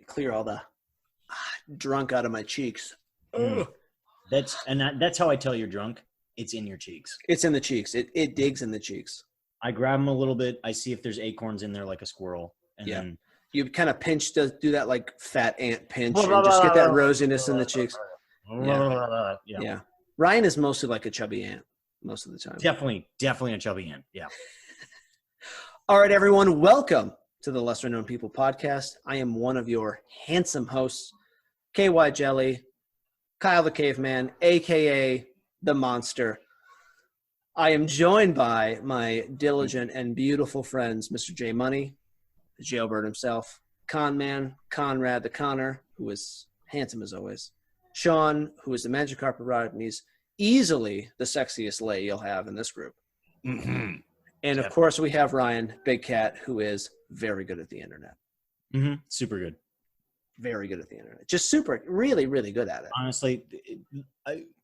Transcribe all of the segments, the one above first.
clear all the drunk out of my cheeks. That's how I tell you're drunk. It's in your cheeks. It's in the cheeks. It digs in the cheeks. I grab them a little bit. I see if there's acorns in there like a squirrel. And then you kind of pinch to do that like fat ant pinch and just get that rosiness in the cheeks. Yeah. Ryan is mostly like a chubby ant most of the time. Definitely a chubby ant. Yeah. All right, everyone. Welcome to the Lesser Known People podcast. I am one of your handsome hosts, KY Jelly, Kyle the Caveman, a.k.a. the Monster. I am joined by my diligent and beautiful friends, Mr. J Money, the jailbird himself, Con Man, Conrad the Conner, who is handsome as always, Sean, who is the magic carpet ride, and he's easily the sexiest lay you'll have in this group. Mm-hmm. And, of course, we have Ryan, Big Cat, who is very good at the internet. Mm-hmm. Super good. Very good at the internet. Just super, really, really good at it. Honestly,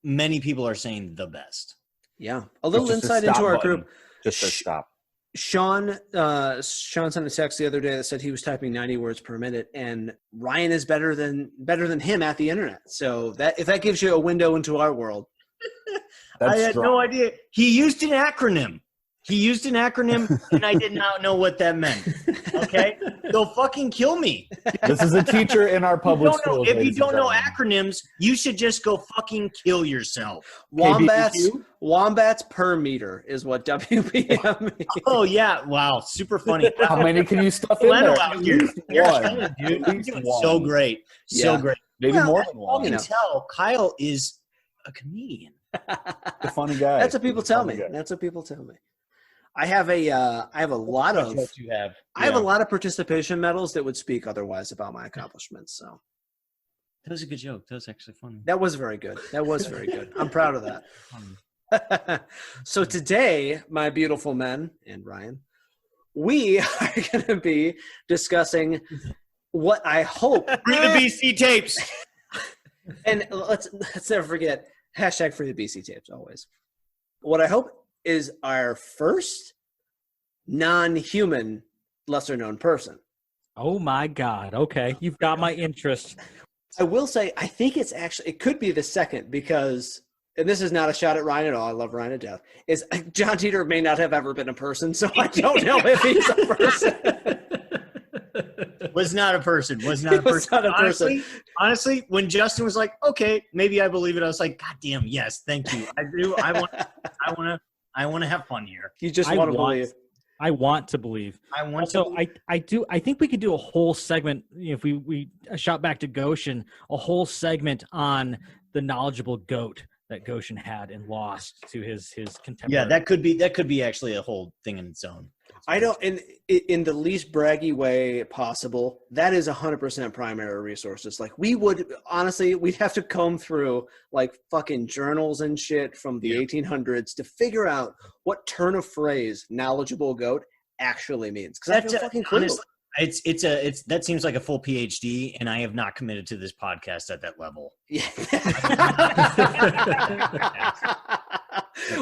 many people are saying the best. Yeah. A little insight into our group. Just a stop. Sean sent a text the other day that said he was typing 90 words per minute, and Ryan is better than him at the internet. So if that gives you a window into our world. I had no idea. He used an acronym. And I did not know what that meant. Okay? They'll fucking kill me. This is a teacher in our public schools. If you don't know acronyms, you should just go fucking kill yourself. Wombats per meter is what WPM means. Oh, yeah. Wow. Super funny. How many can you stuff in there? One. Dude. You're doing so great. So great. Maybe more than one. You can tell Kyle is a comedian. A funny guy. That's what people tell me. I have a lot of participation medals that would speak otherwise about my accomplishments. So that was a good joke. That was actually funny. That was very good. I'm proud of that. So today, my beautiful men and Ryan, we are going to be discussing what I hope. Free the BC tapes. And let's never forget hashtag free the BC tapes always. What I hope is our first non-human lesser known person. Oh my God. Okay. You've got my interest. I will say, I think it could be the second because, and this is not a shot at Ryan at all. I love Ryan to death. Is John Teeter may not have ever been a person. So I don't know if he's a person. Was not a person. Honestly, when Justin was like, okay, maybe I believe it. I was like, God damn. Yes. Thank you. I do. I want to have fun here. You just want to believe. I want to believe. I think we could do a whole segment, if we shot back to Goshen, a whole segment on the knowledgeable goat that Goshen had and lost to his contemporary. Yeah, that could be actually a whole thing in its own. I don't, in the least braggy way possible, that is 100% primary resources. Like we'd have to comb through like fucking journals and shit from the 1800s to figure out what turn of phrase knowledgeable goat actually means. Cause that's fucking clue. Honestly, that seems like a full PhD, and I have not committed to this podcast at that level. Yeah.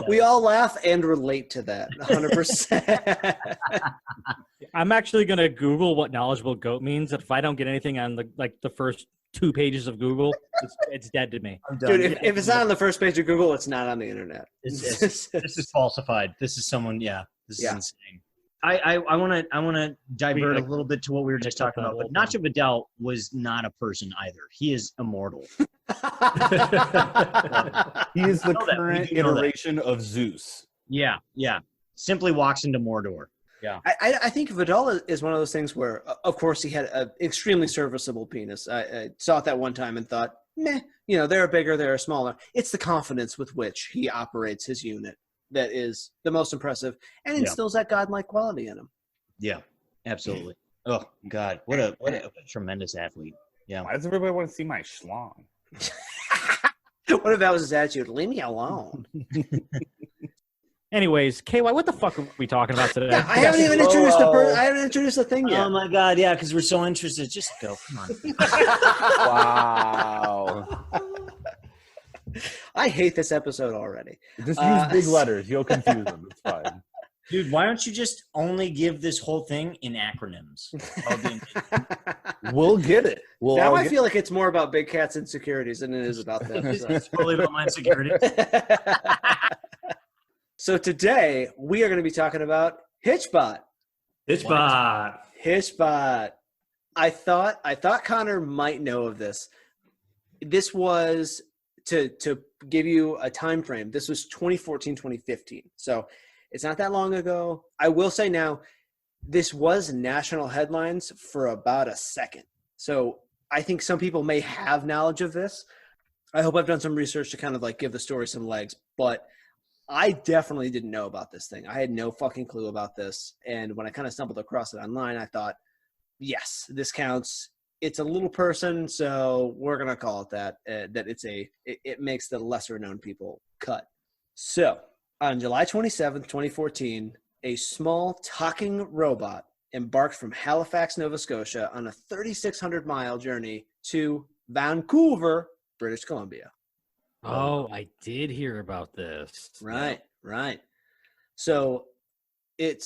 We all laugh and relate to that 100%. I'm actually going to Google what knowledgeable goat means. If I don't get anything on the first 2 pages of Google, it's dead to me. Dude, if it's not on the first page of Google, it's not on the internet. This is falsified. This is someone. Yeah, this is insane. I want to divert a little bit to what we were just talking about, but Nacho Vidal was not a person either. He is immortal. He is the current iteration of Zeus. Yeah. Simply walks into Mordor. Yeah. I think Vidal is one of those things where, of course, he had an extremely serviceable penis. I saw it that one time and thought, meh, they're bigger, they're smaller. It's the confidence with which he operates his unit that is the most impressive and instills that godlike quality in him. Yeah, absolutely. Oh God, what a tremendous athlete. Yeah. Why does everybody want to see my schlong? What if that was his attitude? Leave me alone. Anyways, KY, what the fuck are we talking about today? I haven't even introduced the thing yet. Oh my God, yeah, because we're so interested. Just go, come on. Wow. I hate this episode already. Just use big letters. You'll confuse them. It's fine. Dude, why don't you just only give this whole thing in acronyms? We'll get it. Well, now I feel like it's more about Big Cat's insecurities than it is about them. It's totally about my insecurity. So today we are going to be talking about HitchBOT. HitchBOT. I thought Connor might know of this. This was to give you a time frame. This was 2014, 2015. So it's not that long ago. I will say now, this was national headlines for about a second. So I think some people may have knowledge of this. I hope I've done some research to kind of like give the story some legs, but I definitely didn't know about this thing. I had no fucking clue about this. And when I kind of stumbled across it online, I thought, yes, this counts. It's a little person, so we're going to call it that, it makes the lesser known people cut. So on July 27th, 2014, a small talking robot embarked from Halifax, Nova Scotia on a 3,600-mile journey to Vancouver, British Columbia. Oh, I did hear about this. Right. So it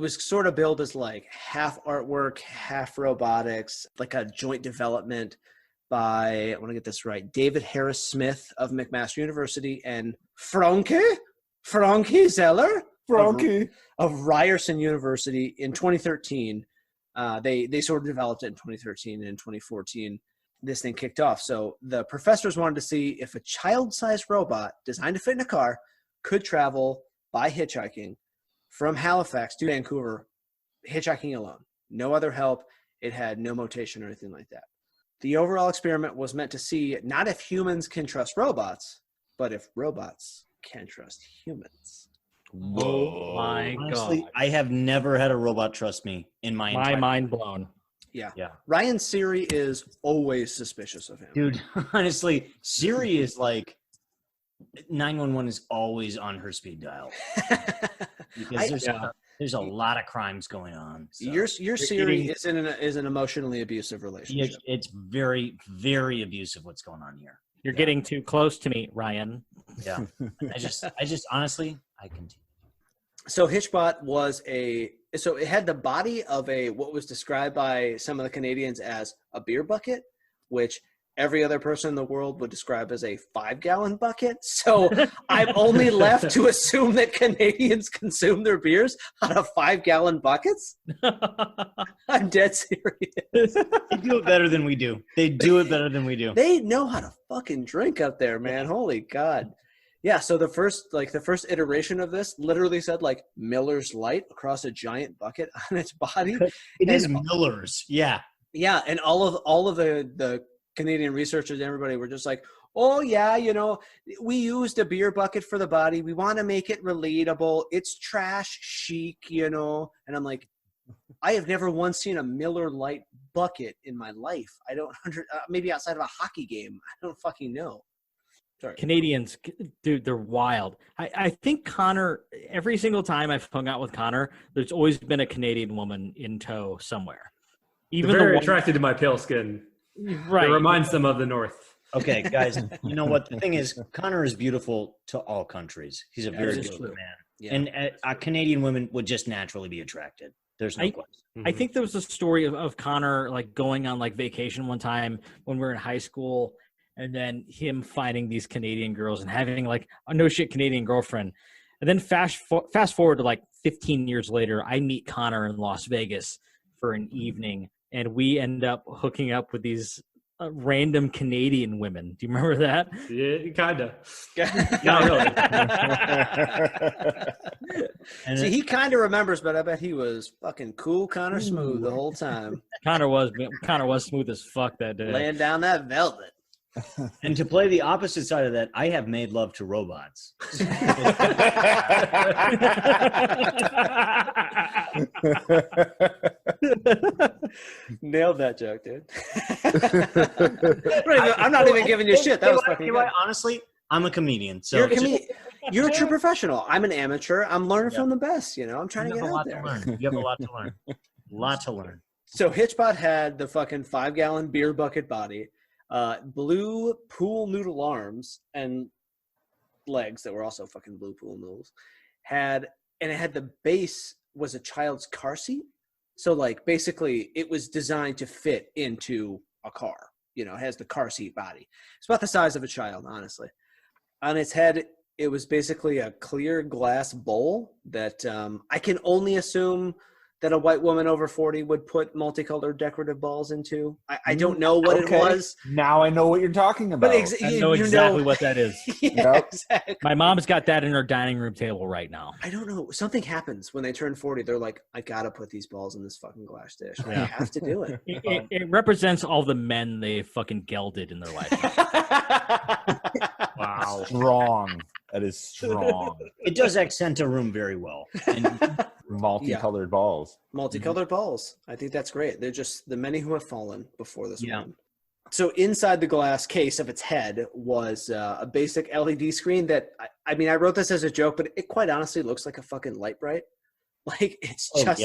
was sort of billed as like half artwork, half robotics, like a joint development by, I want to get this right, David Harris Smith of McMaster University and Frankie Zeller of Ryerson University in 2013. They sort of developed it in 2013, and in 2014 this thing kicked off. So the professors wanted to see if a child-sized robot designed to fit in a car could travel by hitchhiking from Halifax to Vancouver, hitchhiking alone. No other help. It had no motion or anything like that. The overall experiment was meant to see not if humans can trust robots, but if robots can trust humans. Oh my Honestly, God. I have never had a robot trust me in my entire mind blown. Yeah. Yeah. Ryan's Siri is always suspicious of him. Dude, honestly, Siri is like 911 is always on her speed dial. Because there's a lot of crimes going on. So. Your Siri is an emotionally abusive relationship. It's very, very abusive what's going on here. You're getting too close to me, Ryan. Yeah. I just honestly, I continue. So HitchBOT so it had the body of what was described by some of the Canadians as a beer bucket, which every other person in the world would describe as a 5-gallon bucket. So I'm only left to assume that Canadians consume their beers out of 5-gallon buckets. I'm dead serious. They do it better than we do. They They know how to fucking drink up there, man. Holy God. Yeah, so the first iteration of this literally said like Miller's Light across a giant bucket on its body. It is Miller's. Yeah. Yeah, and all of the Canadian researchers and everybody were just like, oh yeah, we used a beer bucket for the body. We want to make it relatable. It's trash chic, And I'm like, I have never once seen a Miller Lite bucket in my life. I don't maybe outside of a hockey game. I don't fucking know. Sorry. Canadians, dude, they're wild. I think Connor, every single time I've hung out with Connor, there's always been a Canadian woman in tow somewhere. Even very attracted to my pale skin. Right. It reminds them of the North. Okay, guys, you know what? The thing is, Connor is beautiful to all countries. He's a very beautiful man. Yeah. And Canadian women would just naturally be attracted. There's no question. I think there was a story of Connor like going on like vacation one time when we were in high school, and then him finding these Canadian girls and having like a no shit Canadian girlfriend. And then fast forward to like 15 years later, I meet Connor in Las Vegas for an evening, and we end up hooking up with these random Canadian women. Do you remember that? Yeah, kind of. Not really. See, he kind of remembers, but I bet he was fucking cool, Connor smooth the whole time. Connor was smooth as fuck that day. Laying down that velvet. And to play the opposite side of that, I have made love to robots. Nailed that joke, dude. I'm not even giving you shit. That was fucking good. Honestly, I'm a comedian. So you're a true professional. I'm an amateur. I'm learning from the best. I'm trying to get out there. You have a lot to learn. Lot to learn. So HitchBOT had the fucking 5-gallon beer bucket body, blue pool noodle arms, and legs that were also fucking blue pool noodles. And it had the base was a child's car seat. So like basically it was designed to fit into a car. You know, it has the car seat body. It's about the size of a child, honestly. On its head, it was basically a clear glass bowl that I can only assume that a white woman over 40 would put multicolored decorative balls into. I don't know what it was. Now I know what you're talking about. But I know exactly what that is. Yeah, exactly. My mom's got that in her dining room table right now. I don't know. Something happens when they turn 40. They're like, I got to put these balls in this fucking glass dish. I have to do it. It represents all the men they fucking gelded in their life. Wow. Strong. That is strong. It does accent a room very well. And Multicolored balls. Multicolored balls. I think that's great. They're just the many who have fallen before this one. So inside the glass case of its head was a basic LED screen that, I mean, I wrote this as a joke, but it quite honestly looks like a fucking light bright. Like, it's just,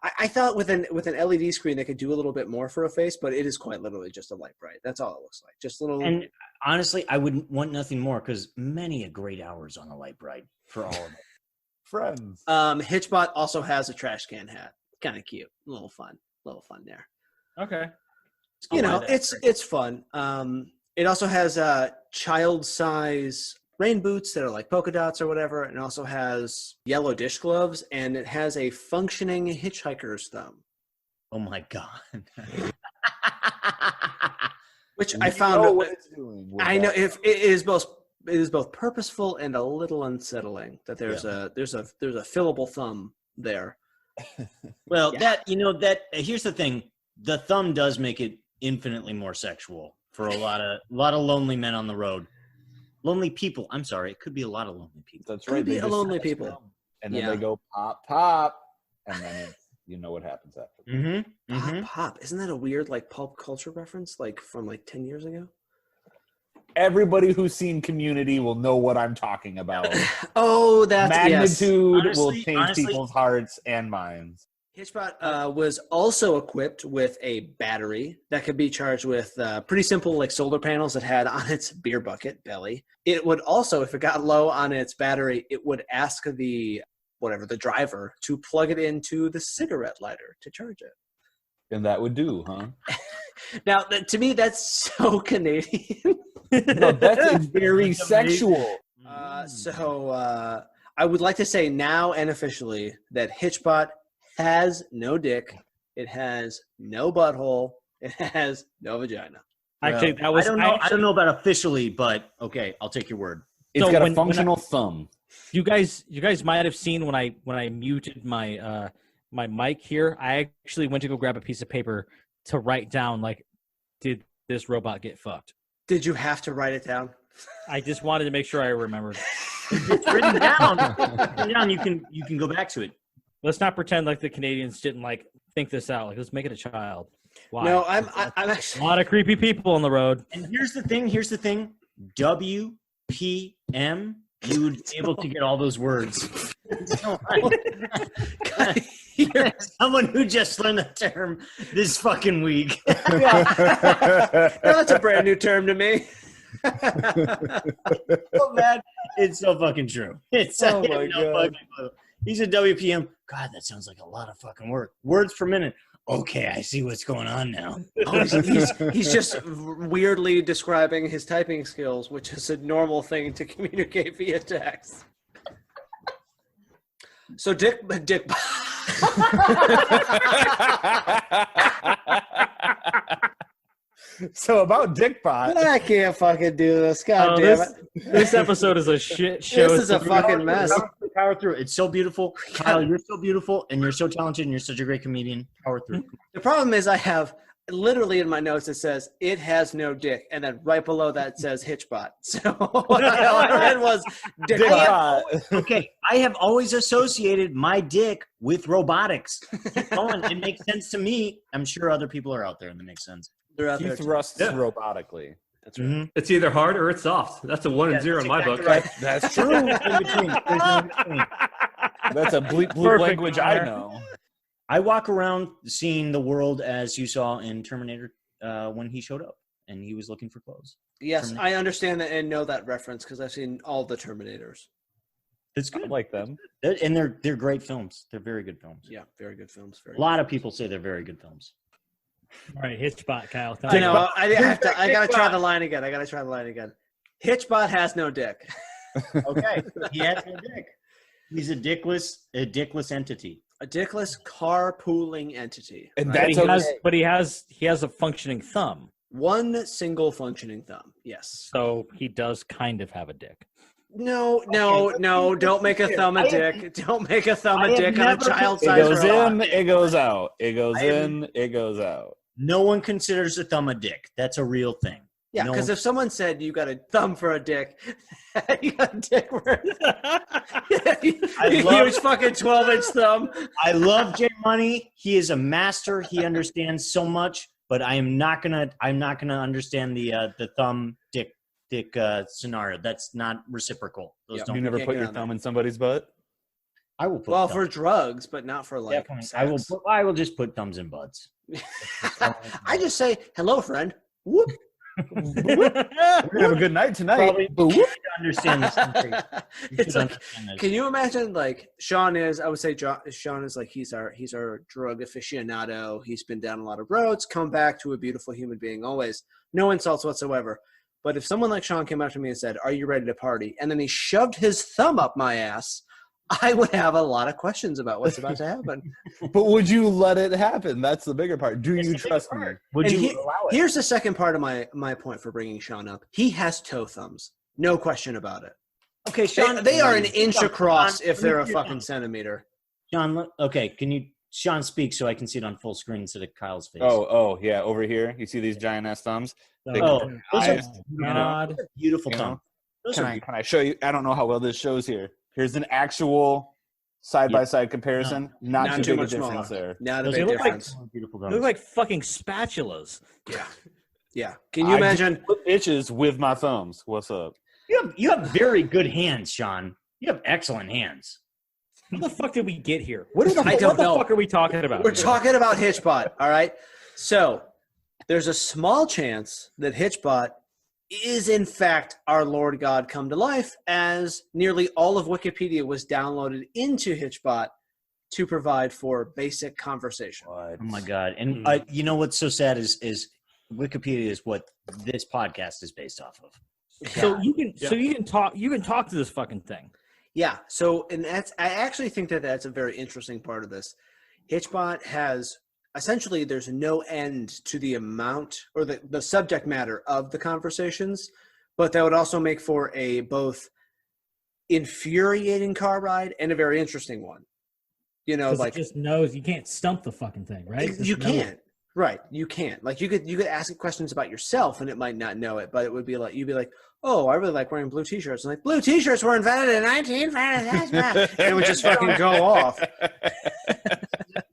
I thought with an LED screen, they could do a little bit more for a face, but it is quite literally just a light bright. That's all it looks like. Just little. And honestly, I wouldn't want nothing more because many a great hours on a light bright for all of it. Friends. HitchBOT also has a trash can hat. Kind of cute. A little fun there. Okay. You know, it's fun. It also has child size rain boots that are like polka dots or whatever. And it also has yellow dish gloves, and it has a functioning hitchhiker's thumb. Oh my God. Which I found what it's doing. I know if it is both purposeful and a little unsettling that there's a fillable thumb there. Well, here's the thing. The thumb does make it infinitely more sexual for a lot of lonely men on the road. Lonely people. I'm sorry. It could be a lot of lonely people. That's right. Could be a lonely people. And then they go pop, pop. And then you know what happens after. Mm-hmm. Mm-hmm. Pop. Isn't that a weird like pulp culture reference like from like 10 years ago? Everybody who's seen Community will know what I'm talking about. Oh, that's magnitude yes. will change people's hearts and minds. HitchBOT was also equipped with a battery that could be charged with pretty simple like solar panels it had on its beer bucket belly. It would also, if it got low on its battery, it would ask the driver to plug it into the cigarette lighter to charge it. And that would do, huh? Now, to me, that's so Canadian. No, that's very sexual. So I would like to say now and officially that HitchBOT has no dick. It has no butthole. It has no vagina. Actually, that was. I don't know about officially, but okay, I'll take your word. It's got a functional thumb. You guys might have seen when I muted my my mic here. I actually went to go grab a piece of paper to write down like, did this robot get fucked? Did you have to write it down? I just wanted to make sure I remembered. It's written down. It's written down. You can go back to it. Let's not pretend like the Canadians didn't like think this out. Like, let's make it a child. Why? No, I'm actually a lot of creepy people on the road. And here's the thing. WPM. You would be able to get all those words. Someone who just learned the term this fucking week. No, that's a brand new term to me. So bad. It's so fucking true. It's oh my God. He's a WPM. God, that sounds like a lot of fucking work. Words per minute. Okay, I see what's going on now. Oh, he's just weirdly describing his typing skills, which is a normal thing to communicate via text. So Dick. So about HitchBOT. I can't fucking do this. God damn it. This episode is a shit show. This is a fucking mess. Power through. It's so beautiful. Kyle, you're so beautiful, and you're so talented, and you're such a great comedian. Power through. The problem is I have literally in my notes it says, it has no dick. And then right below that says HitchBOT. So what I read was DickBot. Okay, I have always associated my dick with robotics. Keep going. It makes sense to me. I'm sure other people are out there, and that makes sense. They're out He there. thrusts robotically. That's right. Mm-hmm. It's either hard or it's soft. That's a 1 and 0 in my book. Right. That's true. In between. There's no in between. That's a bleep language I know. I walk around seeing the world as you saw in Terminator when he showed up and he was looking for clothes. Yes, I understand that and know that reference because I've seen all the Terminators. It's good. I like them. And they're great films. They're very good films. Yeah, very good films. A lot of people say they're very good films. All right, HitchBOT, Kyle. I know. I gotta try the line again. HitchBOT has no dick. Okay, he has no dick. He's a dickless entity. A dickless carpooling entity. And right? But he has a functioning thumb. One single functioning thumb. Yes. So he does kind of have a dick. No. Don't make a thumb a dick. Don't make a thumb a dick on a child-sized It goes robot. in, it goes out. It goes in, it goes out. No one considers a thumb a dick. That's a real thing. Yeah, because if someone said you got a thumb for a dick, you got a dick for a huge fucking 12-inch thumb. I love J Money. He is a master. He understands so much, but I'm not gonna understand the thumb dick scenario. That's not reciprocal. Those You don't. never put your thumb in somebody's butt? I will put. Well, thumbs. for drugs, but not for like. Definitely. I will just put thumbs in butts. I just say hello, friend. Whoop. We're gonna have a good night tonight. Probably you understand this. It's like, can you imagine like Sean is? I would say Sean is like he's our drug aficionado. He's been down a lot of roads, come back to a beautiful human being. Always, no insults whatsoever. But if someone like Sean came up to me and said, "Are you ready to party?" and then he shoved his thumb up my ass, I would have a lot of questions about what's about to happen. But would you let it happen? That's the bigger part. Do you trust me? Would And you allow it? Here's the second part of my point for bringing Sean up. He has toe thumbs. No question about it. Okay, Sean. They are an inch across Sean, if they're a fucking centimeter. Sean, okay, can you, Sean, speak so I can see it on full screen instead of Kyle's face? Oh, yeah, over here. You see these giant ass thumbs? those are God. beautiful You know, thumbs. Those Can are I show you? I don't know how well this shows here. Here's an actual side-by-side comparison. Not too big a difference there. Not a those big look like difference. beautiful They thumbs. look like fucking spatulas. Yeah. Can you imagine? I flip itches with my thumbs. What's up? You have very good hands, Sean. You have excellent hands. How the fuck did we get here? What the don't know. fuck are we talking about? We're talking about HitchBOT, all right? So there's a small chance that HitchBOT is, in fact, our Lord God come to life, as nearly all of Wikipedia was downloaded into HitchBOT to provide for basic conversation. Oh, my God. And you know what's so sad is Wikipedia is what this podcast is based off of. So you can talk to this fucking thing. Yeah. So, and I actually think that that's a very interesting part of this. HitchBOT has essentially, there's no end to the amount or the subject matter of the conversations, but that would also make for a both infuriating car ride and a very interesting one. You know, like it just knows you can't stump the fucking thing, right? You can't. Right. You can't. Like you could ask it questions about yourself and it might not know it, but it would be like, you'd be like, oh, I really like wearing blue t-shirts. And like, blue t-shirts were invented in 1950. And it would just fucking go off.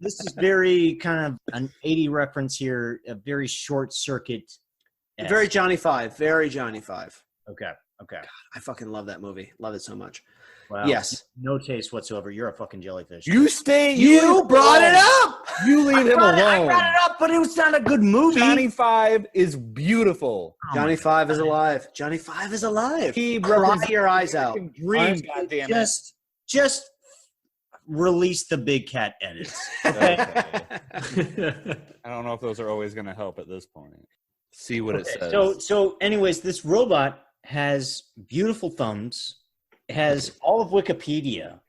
This is very kind of an 80 reference here, a very short circuit. Very Johnny Five. Very Johnny Five. Okay. God, I fucking love that movie. Love it so much. Wow. Yes. No taste whatsoever. You're a fucking jellyfish. You brought it up. You leave him alone. I brought it up, but it was not a good movie. Johnny Five is beautiful. Johnny Five is alive. Johnny Five is alive. He Cry represents your eyes out. Dreams, goddammit. Just release the big cat edits. Okay. I don't know if those are always going to help at this point. See what it says. So anyways, this robot has beautiful thumbs, has all of Wikipedia.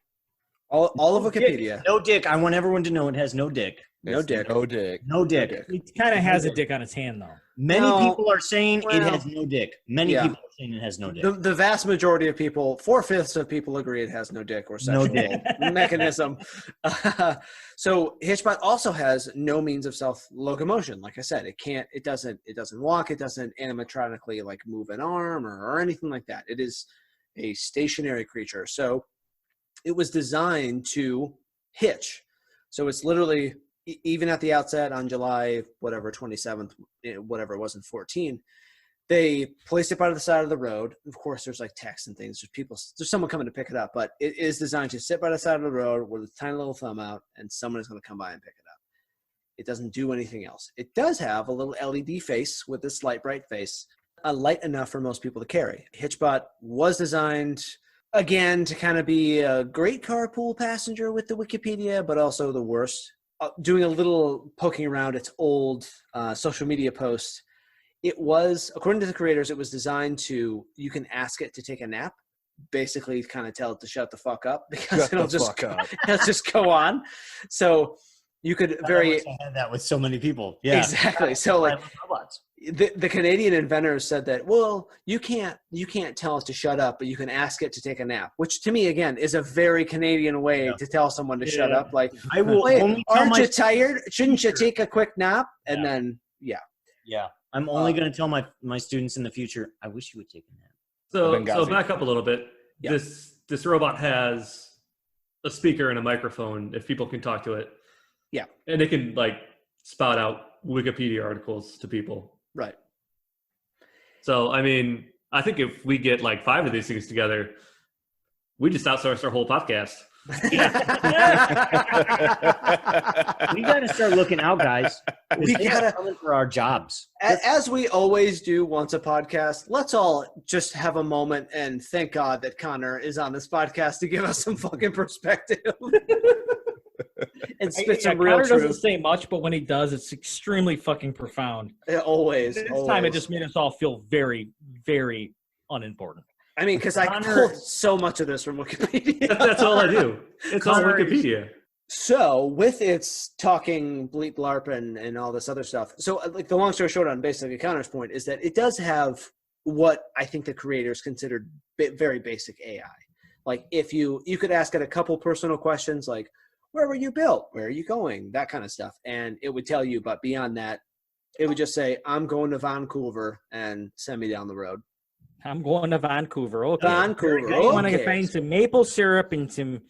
All of Wikipedia. No dick. I want everyone to know it has no dick. No dick. No dick. No dick. It kind of has a dick on its hand, though. Many No. people are saying it has no dick. Many Yeah. people are saying it has no dick. The vast majority of people, 4/5 of people agree it has no dick or sexual dick. mechanism. So HitchBOT also has no means of self-locomotion. Like I said, it doesn't walk. It doesn't animatronically like move an arm or anything like that. It is a stationary creature. So it was designed to hitch. So it's literally, even at the outset on July, 27th, whatever it was in 14, they placed it by the side of the road. Of course, there's like text and things. There's someone coming to pick it up, but it is designed to sit by the side of the road with a tiny little thumb out, and someone is going to come by and pick it up. It doesn't do anything else. It does have a little LED face with this light bright face, light enough for most people to carry. HitchBOT was designed, again, to kind of be a great carpool passenger with the Wikipedia, but also the worst doing a little poking around its old social media post, it was, according to the creators, it was designed to, you can ask it to take a nap, basically kind of tell it to shut the fuck up because it'll just go on. So you could I had that with so many people. Yeah, exactly. So like the Canadian inventors said that, well, you can't tell it to shut up, but you can ask it to take a nap, which to me, again, is a very Canadian way to tell someone to shut up. Like, I will only aren't you tired? Shouldn't you take a quick nap? And then, yeah. I'm only going to tell my students in the future, I wish you would take a nap. So back up a little bit. Yeah. This robot has a speaker and a microphone if people can talk to it. Yeah. And it can like spout out Wikipedia articles to people. Right. So, I mean, I think if we get like 5 of these things together, we just outsource our whole podcast. We got to start looking out, guys. We gotta coming for our jobs. As we always do once a podcast, let's all just have a moment and thank God that Connor is on this podcast to give us some fucking perspective. And spit some real Connor truth. doesn't say much, but when he does, it's extremely fucking profound. Always. This time it just made us all feel very, very unimportant. I mean, because I pulled so much of this from Wikipedia. That's all I do. It's on Wikipedia. So with its talking bleep blarp and all this other stuff. So like the long story short on basically Connor's point is that it does have what I think the creators considered very basic AI. Like if you could ask it a couple personal questions like, where were you built? Where are you going? That kind of stuff. And it would tell you, but beyond that, it would just say, I'm going to Vancouver and send me down the road. I'm going to Vancouver. Okay. Vancouver. I want to find some maple syrup and some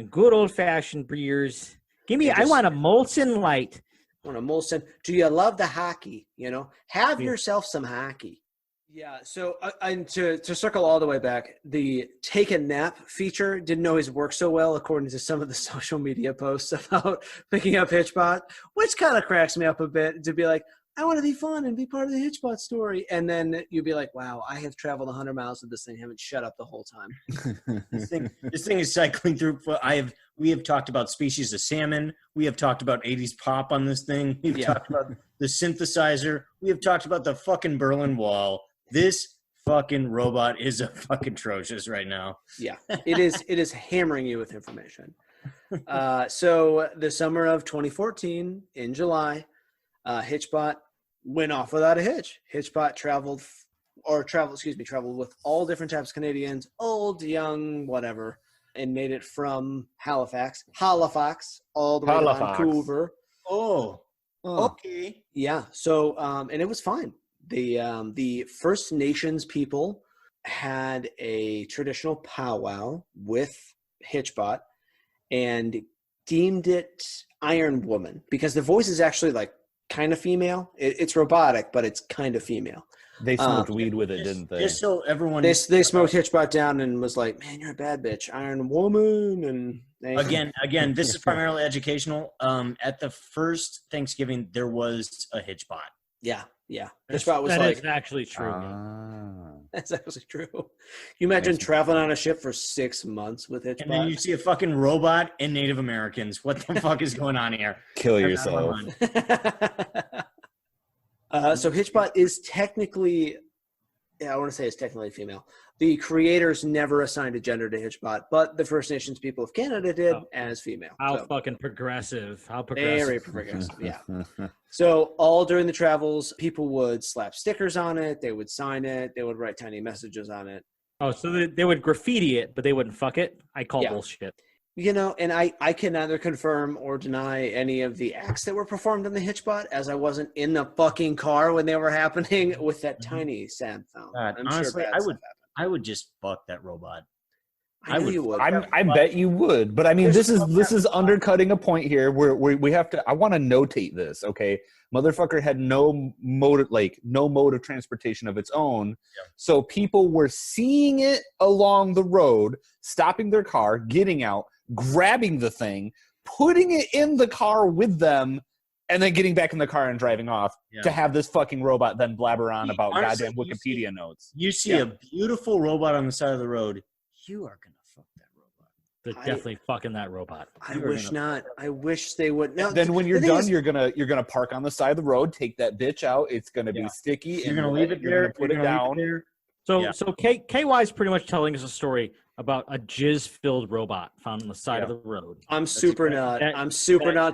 good old-fashioned beers. I want a Molson Light. I want a Molson. Do you love the hockey? Have yourself some hockey. Yeah. So and to circle all the way back, the take a nap feature didn't always work so well, according to some of the social media posts about picking up HitchBOT, which kind of cracks me up a bit to be like, I want to be fun and be part of the HitchBOT story. And then you'd be like, wow, I have traveled 100 miles with this thing. Haven't shut up the whole time. This thing is cycling through. We have talked about species of salmon. We have talked about 80s pop on this thing. We've talked about the synthesizer. We have talked about the fucking Berlin Wall. This fucking robot is a fucking atrocious right now. Yeah, it is. It is hammering you with information. So the summer of 2014 in July, HitchBOT went off without a hitch. HitchBOT traveled with all different types of Canadians, old, young, whatever, and made it from Halifax, all the way to Vancouver. Oh, okay. Yeah. So, and it was fine. The First Nations people had a traditional powwow with HitchBOT and deemed it Iron Woman because the voice is actually like kind of female. It's robotic, but it's kind of female. They smoked weed with it, didn't they? Just so everyone, they smoked HitchBOT down and was like, "Man, you're a bad bitch, Iron Woman." And again, this is primarily educational. At the first Thanksgiving, there was a HitchBOT. Yeah. HitchBOT was that is actually true. That's actually true. You imagine traveling on a ship for 6 months with HitchBOT? And then you see a fucking robot and Native Americans. What the fuck is going on here? Kill yourself. So HitchBOT is technically, I want to say it's technically female. The creators never assigned a gender to HitchBOT, but the First Nations people of Canada did as female. How fucking progressive. How progressive. Very progressive, yeah. So all during the travels, people would slap stickers on it. They would sign it. They would write tiny messages on it. Oh, so they would graffiti it, but they wouldn't fuck it? I call bullshit. And I can neither confirm or deny any of the acts that were performed on the HitchBOT, as I wasn't in the fucking car when they were happening with that tiny sound phone. Honestly, I would just fuck that robot. I know you would. I bet you would, but I mean, this is undercutting a point here where we have to. I want to notate this, okay? Motherfucker had no mode of transportation of its own, so people were seeing it along the road, stopping their car, getting out, grabbing the thing, putting it in the car with them, and then getting back in the car and driving off to have this fucking robot then blabber on about goddamn Wikipedia notes. You see a beautiful robot on the side of the road. You are going to fuck that robot. They're definitely fucking that robot. I wish not. I wish they would. No, Then when you're done, you're gonna park on the side of the road, take that bitch out. It's gonna be sticky. You're gonna leave it there. You're gonna put it down. So KY is pretty much telling us a story about a jizz-filled robot found on the side of the road. I'm super not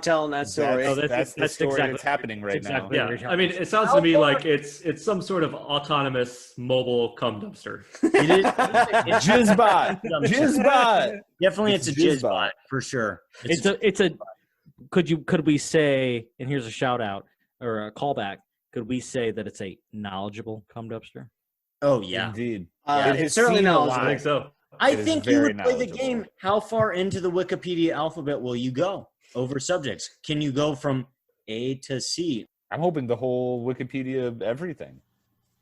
telling that story. That's the story exactly, that's happening right now. Yeah, I mean, it sounds to me like it's some sort of autonomous mobile cum dumpster. It is HitchBOT. HitchBOT. Definitely, it's a HitchBOT for sure. Could we say? And here's a shout out or a callback. Could we say that it's a knowledgeable cum dumpster? Oh yeah, Indeed. It's certainly knowledgeable. I think so. I think you would play the knowledgeable. game. How far into the Wikipedia alphabet will you go over subjects? Can you go from A to C? I'm hoping the whole Wikipedia of everything.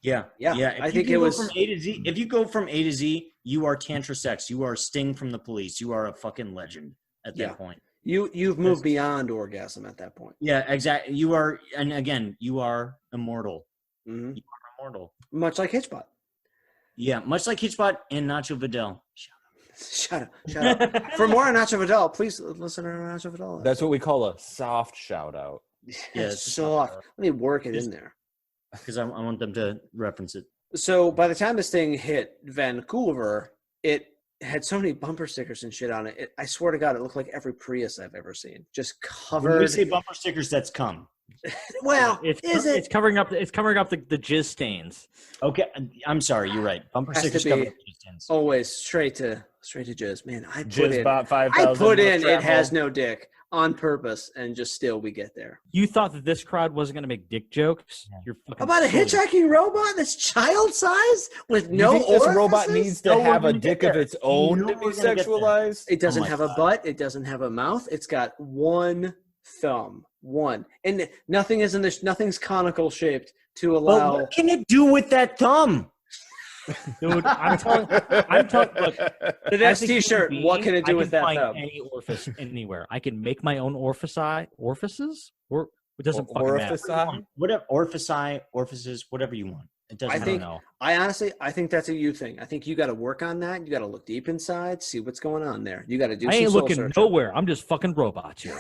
Yeah. I think it was from A to Z. If you go from A to Z, you are Tantra Sex. You are Sting from the Police. You are a fucking legend at that point. You've moved beyond orgasm at that point. Yeah, exactly. You are, and again, you are immortal. Mm-hmm. You are immortal. Much like HitchBOT. Yeah, much like HitchBOT and Nacho Vidal. Shut up. For more on Nacho Vidal, please listen to Nacho Vidal. That's what we call a soft shout out. Yeah, soft. Let me work it in there. Because I want them to reference it. So by the time this thing hit Vancouver, it had so many bumper stickers and shit on it. I swear to God, it looked like every Prius I've ever seen. Just covered. When we say bumper stickers, that's cum. Well, it's covering up the jizz stains. Okay, I'm sorry. You're right. Bumper stickers cover the jizz stains. Always straight to jizz. Man, I HitchBOT put in it has no dick on purpose, and just still we get there. You thought that this crowd wasn't going to make dick jokes? You're fucking How about a hitchhiking robot that's child size with no this orifices? robot needs to have a dick of its own to be sexualized? It doesn't have a butt. It doesn't have a mouth. It's got one thumb. One. And nothing's conical shaped to allow. But what can it do with that thumb? Dude, I'm telling. Look, The next T-shirt. What can it do with that thumb? thumb? Any orifice anywhere. I can make my own orifices, or it doesn't fucking matter. Whatever orifices, whatever you want. It doesn't. I don't know. I think that's a you thing. I think you got to work on that. You got to look deep inside, see what's going on there. You got to do. I some ain't soul looking searching. nowhere. I'm just fucking robots here.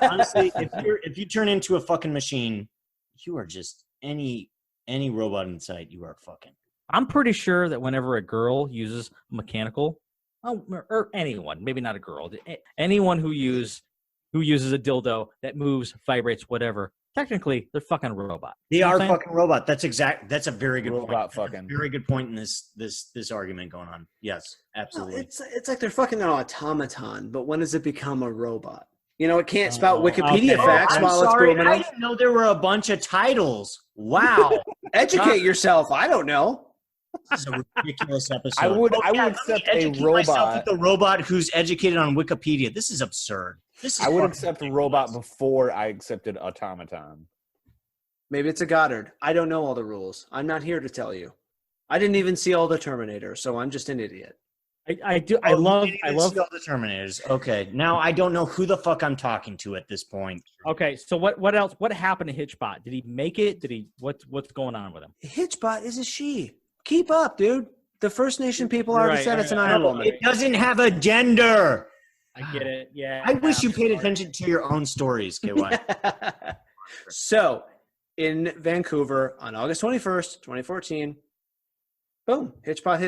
Honestly, if you turn into a fucking machine, you are just any robot in sight. You are fucking. I'm pretty sure that whenever a girl uses mechanical, or anyone, maybe not a girl, anyone who uses a dildo that moves, vibrates, whatever, technically they're fucking a robot. They are fucking robot. That's a very good robot point. fucking. Very good point in this argument going on. Yes, absolutely. Well, it's like they're fucking an automaton, but when does it become a robot? You know, it can't spout Wikipedia facts while it's booming. I didn't know there were a bunch of titles. Wow. Educate yourself. I don't know. This is a ridiculous episode. I would accept a robot. The robot who's educated on Wikipedia. This is absurd. I would accept a robot before I accepted automaton. Maybe it's a Goddard. I don't know all the rules. I'm not here to tell you. I didn't even see all the Terminators, so I'm just an idiot. I love all the Terminators. Okay, now I don't know who the fuck I'm talking to at this point. Okay, so what else? What happened to HitchBOT? Did he make it? Did he? What's going on with him? HitchBOT is a she. Keep up, dude. The First Nation people already said it's an Iron Woman. It doesn't have a gender. I get it. Yeah. I wish you paid attention to your own stories, KY. So, in Vancouver on August 21st, 2014, boom, HitchBOT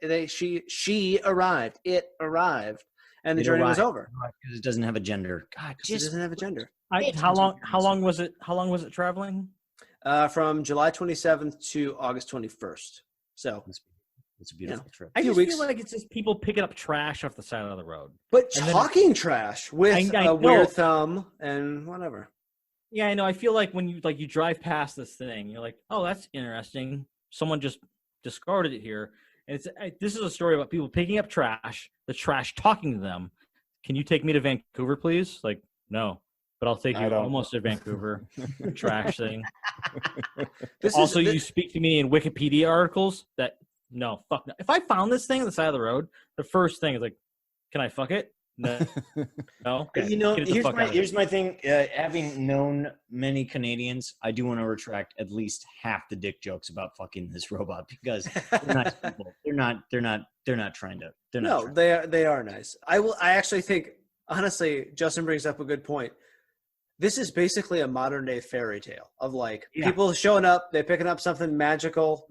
hit she arrived. It arrived, and the journey was over. Because it doesn't have a gender. God, it doesn't have a gender. How long was it traveling? From July 27th to August 21st. So it's a beautiful trip. I just feel like it's just people picking up trash off the side of the road. But talking trash with a weird thumb and whatever. Yeah, I know. I feel like when you drive past this thing, you're like, oh, that's interesting. Someone just discarded it here. And this is a story about people picking up trash, the trash talking to them. Can you take me to Vancouver, please? Like, no. But I'll take you almost to Vancouver. Trash thing. You speak to me in Wikipedia articles that, no, fuck no. If I found this thing on the side of the road, the first thing is like, can I fuck it? No. No. Okay. You know, Get the fuck out of here. here's my thing. Having known many Canadians, I do want to retract at least half the dick jokes about fucking this robot because they're nice people. They're not trying to. They're not. No, they are nice. I actually think, honestly, Justin brings up a good point. This is basically a modern day fairy tale of like people showing up, they're picking up something magical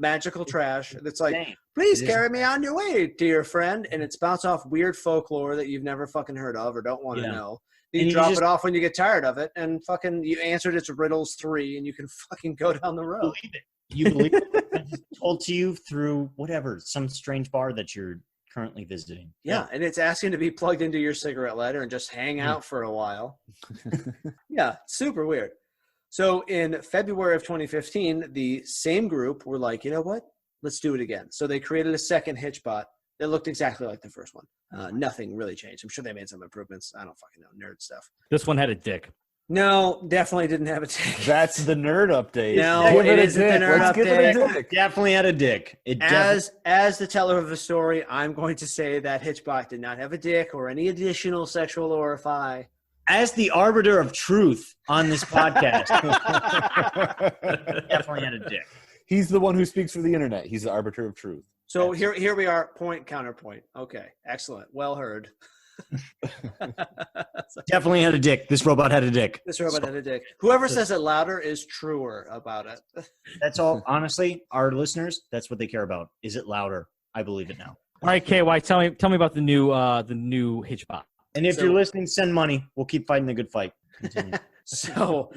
trash. That's like, please carry me on your way, dear friend. And it spouts off weird folklore that you've never fucking heard of or don't want to know. Then you drop it off when you get tired of it, and fucking you answered its riddles 3, and you can fucking go down the road. Believe it. You believe it? It's told to you through whatever, some strange bar that you're currently visiting. Yeah, and it's asking to be plugged into your cigarette lighter and just hang out for a while. Yeah, super weird. So in February of 2015, the same group were like, you know what? Let's do it again. So they created a second HitchBOT that looked exactly like the first one. Nothing really changed. I'm sure they made some improvements. I don't fucking know, nerd stuff. This one had a dick. No, definitely didn't have a dick. That's the nerd update. No, it isn't the nerd update. It definitely had a dick. As the teller of the story, I'm going to say that HitchBOT did not have a dick or any additional sexual orifice. As the arbiter of truth on this podcast, definitely had a dick. He's the one who speaks for the internet. He's the arbiter of truth. So here we are, point, counterpoint. Okay, excellent. Well heard. Definitely had a dick. This robot had a dick. This robot had a dick. Whoever says it louder is truer about it. That's all. Honestly, our listeners, that's what they care about. Is it louder? I believe it now. All right, KY, tell me about the new HitchBOT. And if you're listening, send money. We'll keep fighting the good fight. Continue. So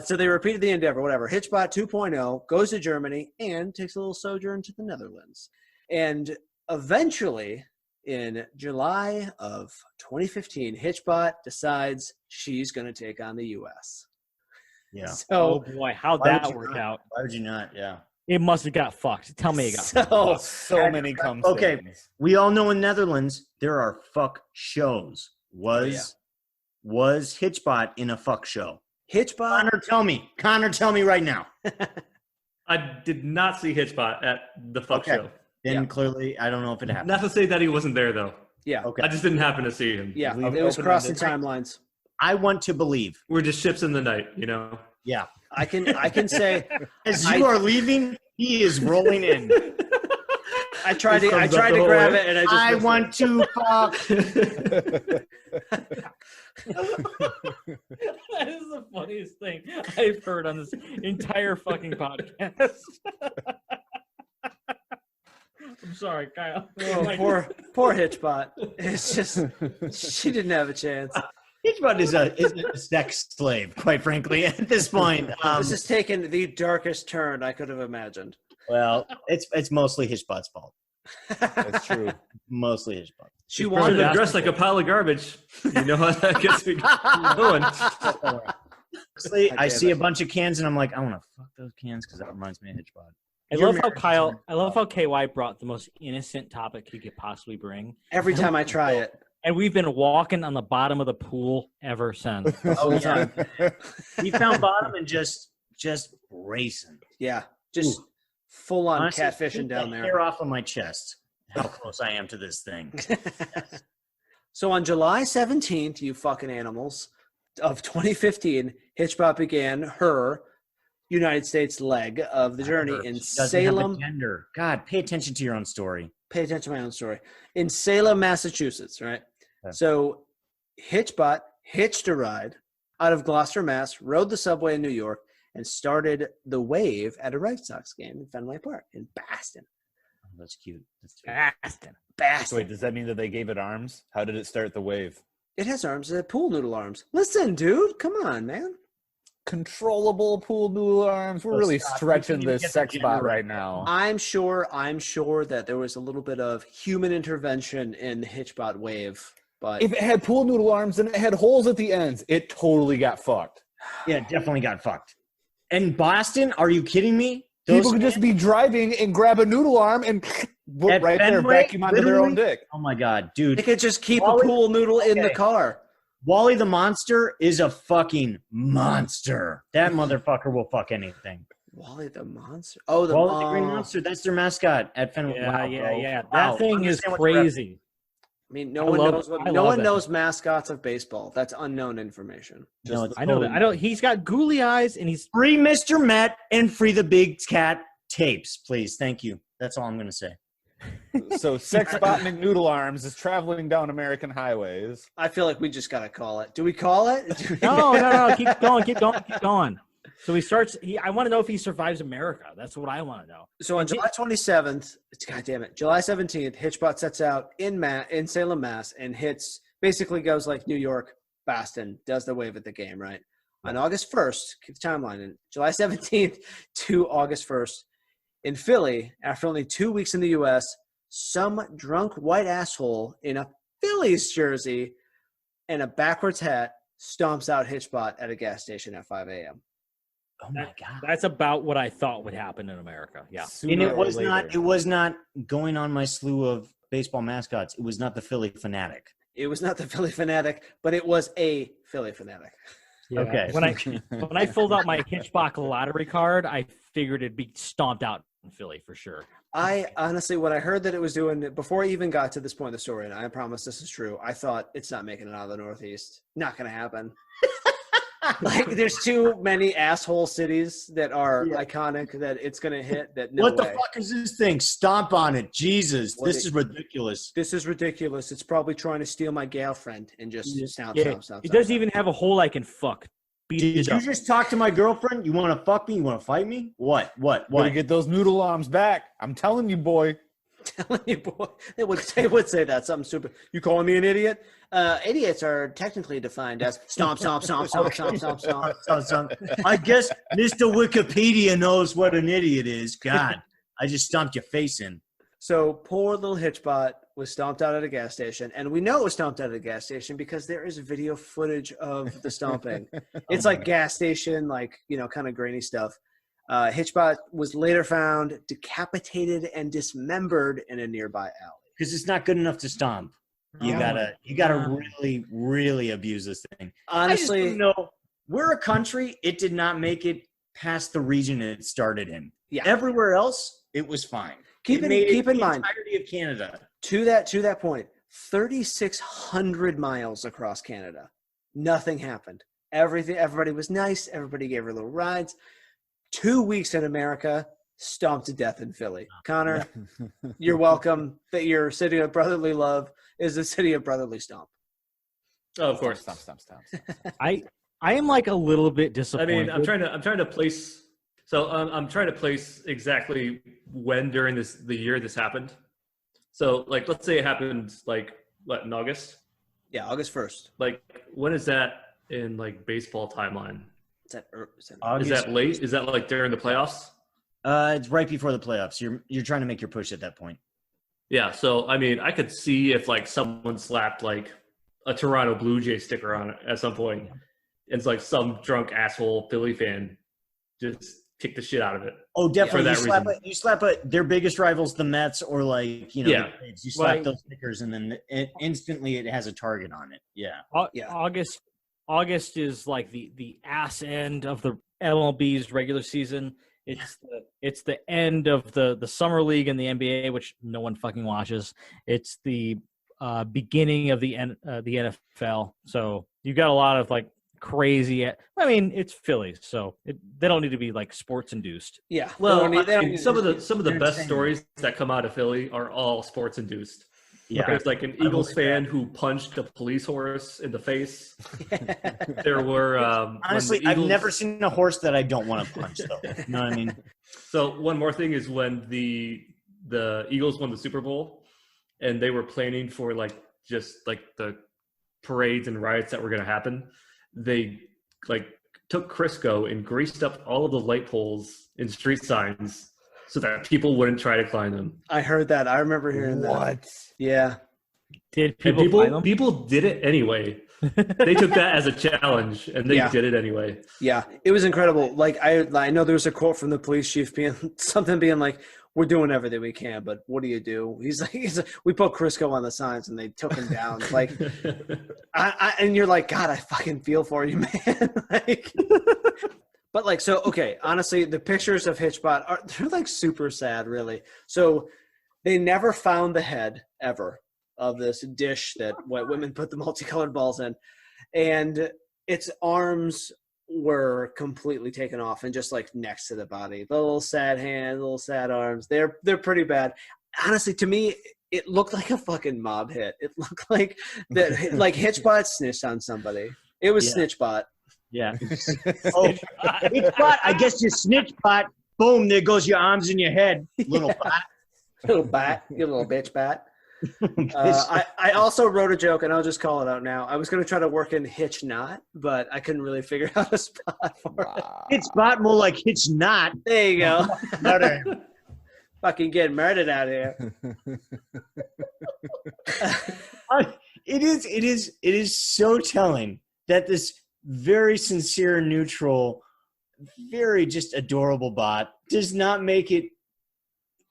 they repeated the endeavor, whatever. HitchBOT 2.0 goes to Germany and takes a little sojourn to the Netherlands. And eventually, in July of 2015, HitchBOT decides she's going to take on the U.S. Yeah. Oh, So boy, how'd that work out? Why would you not? Yeah. It must have got fucked. Tell me it got fucked. So many comes. Okay, we all know in Netherlands there are fuck shows. Was HitchBOT in a fuck show? HitchBOT. Connor, tell me right now. I did not see HitchBOT at the fuck show. Then clearly, I don't know if it happened. Not to say that he wasn't there though. Yeah. Okay. I just didn't happen to see him. Yeah. Leave It it was open crossing ended. timelines. I want to believe. We're just ships in the night, you know. Yeah. I can say As you are leaving, he is rolling in. I tried to Thumbs up the whole grab way. it and I just I missed want to fuck. That is the funniest thing I've heard on this entire fucking podcast. I'm sorry, Kyle. it. Oh, poor HitchBOT. It's just she didn't have a chance. HitchBOT is a sex slave, quite frankly, at this point. This has taken the darkest turn I could have imagined. Well, it's mostly HitchBOT's fault. That's true. Mostly HitchBOT. She Wanted wanted to dress like a pile of garbage. You know how that gets me going. Honestly, I see a bunch of cans and I'm like, I want to fuck those cans because that reminds me of HitchBOT. I love how KY brought the most innocent topic he could possibly bring. every time I try it. And we've been walking on the bottom of the pool ever since. Oh yeah, he found bottom and just racing. Yeah. Just full on Honestly, catfishing keep down the there. hair off of my chest. How close I am to this thing. So on July 17th, you fucking animals, of 2015, HitchBOT began her United States leg of the journey in Salem. Gender. God, pay attention to your own story. Pay attention to my own story. In Salem, Massachusetts, right? Yeah. So HitchBOT hitched a ride out of Gloucester, Mass., rode the subway in New York, and started the wave at a Red Sox game in Fenway Park in Boston. Oh, that's cute. That's cute. Boston. Wait, does that mean that they gave it arms? How did it start the wave? It has arms, pool noodle arms. Listen, dude, come on, man. Controllable pool noodle arms. We're really stretching this sex bot right now. I'm sure that there was a little bit of human intervention in the HitchBOT wave, but If it had pool noodle arms and it had holes at the ends, it totally got fucked. Yeah, definitely got fucked. And Boston? Are you kidding me? People could just be driving and grab a noodle arm and At right there Fenway, vacuum onto their own literally? dick. Oh my god, dude. they could just keep Wally- a pool noodle in the Okay. car. Wally the Monster is a fucking monster. That motherfucker will fuck anything. Wally the monster. Oh, the Wally the Green Monster. That's their mascot at Fenway. Yeah, Wow, yeah, bro. yeah. Wow. That thing is Understand what you're crazy. mean, no one knows mascots of baseball. That's unknown information. I know that. I don't. He's got googly eyes, and he's free Mr. Met and free the big cat tapes, please. Thank you. That's all I'm going to say. So Sexbot McNoodle Arms is traveling down American highways. I feel like we just got to call it. Do we call it? No. Keep going. So he starts. I want to know if he survives America. That's what I want to know. So on July 27th, July 17th, HitchBOT sets out in Salem, Mass, and basically goes like New York, Boston, does the wave at the game, right? On August 1st, keep the timeline in July 17th to August 1st, in Philly, after only 2 weeks in the U.S., some drunk white asshole in a Phillies jersey and a backwards hat stomps out HitchBOT at a gas station at 5 a.m. Oh my God. That's about what I thought would happen in America. Yeah. And it was not going on my slew of baseball mascots. It was not the Philly Fanatic. It was not the Philly Fanatic, but it was a Philly Fanatic. Yeah. Okay. When I filled out my HitchBOT lottery card, I figured it'd be stomped out in Philly for sure. I honestly, when I heard that it was doing it, before I even got to this point of the story, and I promise this is true, I thought it's not making it out of the Northeast. Not going to happen. Like, there's too many asshole cities that are iconic that it's going to hit. That no What the way. fuck is this thing? Stomp on it. Jesus. This is ridiculous. This is ridiculous. It's probably trying to steal my girlfriend and just stomp. It doesn't even have a hole I can fuck. Did you just talk to my girlfriend? You want to fuck me? You want to fight me? What? Gotta get those noodle arms back. I'm telling you, boy. Telling you, boy. They would say that. Something stupid. You calling me an idiot? Idiots are technically defined as stomp, stomp, stomp, stomp, stomp, stomp, stomp. I guess Mr. Wikipedia knows what an idiot is. God, I just stomped your face in. So poor little HitchBOT was stomped out at a gas station, and we know it was stomped out at a gas station because there is video footage of the stomping. It's like gas station, like, kind of grainy stuff. HitchBOT was later found decapitated and dismembered in a nearby alley. Because it's not good enough to stomp. You gotta really, really abuse this thing. Honestly, we're a country. It did not make it past the region it started in. Yeah. Everywhere else, it was fine. Keep in mind, entirety of Canada. To that point, 3,600 miles across Canada, nothing happened. Everybody was nice. Everybody gave her little rides. 2 weeks in America, stomped to death in Philly. Connor, you're welcome. That your city of brotherly love is the city of brotherly stomp. Oh, of course. Stomp. I am like a little bit disappointed. I mean, I'm trying to place. So I'm trying to place exactly when during the year this happened. So like, let's say it happened like what, in August? Yeah, August 1st. Like, when is that in like baseball timeline? Is that late? Is that like during the playoffs? It's right before the playoffs. You're trying to make your push at that point. Yeah. So I mean, I could see if like someone slapped like a Toronto Blue Jay sticker on it at some point, and it's like some drunk asshole Philly fan just kick the shit out of it. Oh, definitely. For You slap their biggest rivals, the Mets, or like, the Braves. You slap those stickers, and then instantly it has a target on it. Yeah. August is like the ass end of the MLB's regular season. It's the end of the summer league and the NBA, which no one fucking watches. It's the beginning of the NFL. So you got a lot of like crazy. I mean, it's Philly, so they don't need to be like sports induced. Yeah. Well, some of the best stories that come out of Philly are all sports induced. Yeah. There's like an Eagles fan who punched a police horse in the face. There were honestly, I've never seen a horse that I don't want to punch, though. You know what I mean? So one more thing is when the Eagles won the Super Bowl, and they were planning for like just like the parades and riots that were going to happen. They like took Crisco and greased up all of the light poles and street signs so that people wouldn't try to climb them. I heard that. I remember hearing that. What? Yeah. Did people did it anyway. They took that as a challenge, and they did it anyway. Yeah, it was incredible. Like I know there was a quote from the police chief being like, "We're doing everything we can, but what do you do?" He's like, "We put Crisco on the signs, and they took him down." Like, and you're like, "God, I fucking feel for you, man." Like, but like, so okay, honestly, the pictures of HitchBOT they're like super sad, really. So they never found the head ever. of this dish that white women put the multicolored balls in, and its arms were completely taken off and just like next to the body. The little sad hands, little sad arms. They're pretty bad. Honestly, to me, it looked like a fucking mob hit. It looked like that, like HitchBOT snitched on somebody. It was SnitchBot. Yeah. HitchBOT, I guess you SnitchBot. Boom, there goes your arms and your head, little bot. Little bat, you little bitch bat. I also wrote a joke, and I'll just call it out now. I was going to try to work in hitch not, but I couldn't really figure out a spot for it. HitchBOT, more like hitch not. There you go. Murder. Fucking getting murdered out here. It is so telling that this very sincere, neutral, very just adorable bot does not make it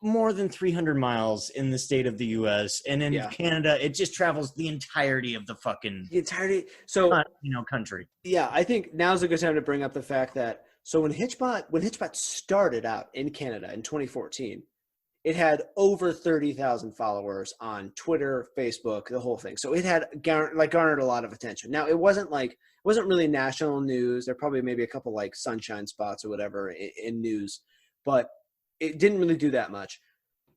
more than 300 miles in the state of the U.S. and in Canada, it just travels the entirety of the country. Yeah, I think now's a good time to bring up the fact that when HitchBOT started out in Canada in 2014, it had over 30,000 followers on Twitter, Facebook, the whole thing. So it had garnered a lot of attention. Now it wasn't really national news. There probably maybe a couple like sunshine spots or whatever in news, but it didn't really do that much.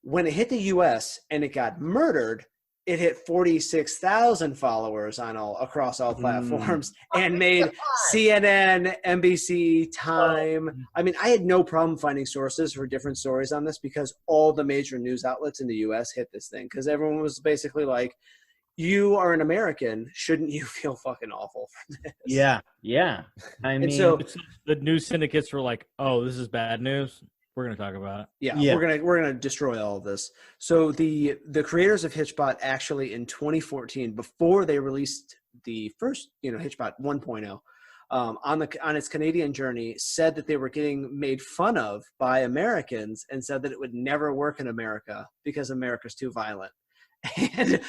When it hit the U.S. and it got murdered, it hit 46,000 followers across all platforms and made CNN, NBC, Time. I mean, I had no problem finding sources for different stories on this because all the major news outlets in the U.S. hit this thing because everyone was basically like, you are an American. Shouldn't you feel fucking awful for this? Yeah. I mean, so the news syndicates were like, oh, this is bad news. We're going to talk about it. Yeah. We're going to destroy all of this. So the creators of HitchBOT actually in 2014, before they released the first, HitchBOT 1.0, on its Canadian journey, said that they were getting made fun of by Americans and said that it would never work in America because America's too violent. And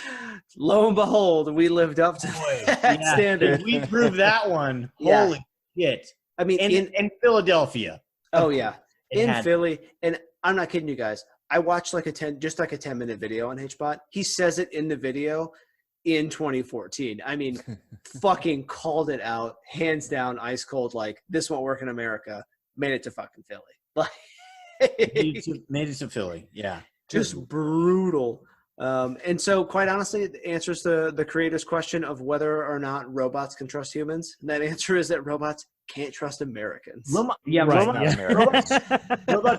lo and behold, we lived up to that standard. We proved that one. Yeah. Holy shit. I mean, in Philadelphia. Oh, yeah. In Philly, and I'm not kidding you guys. I watched like a 10-minute video on HitchBOT. He says it in the video in 2014. I mean, fucking called it out, hands down, ice cold. Like this won't work in America. Made it to fucking Philly. Like made it to Philly. Yeah, just brutal. And so, quite honestly, it answers the creator's question of whether or not robots can trust humans. And that answer is that robots can't trust Americans. Robots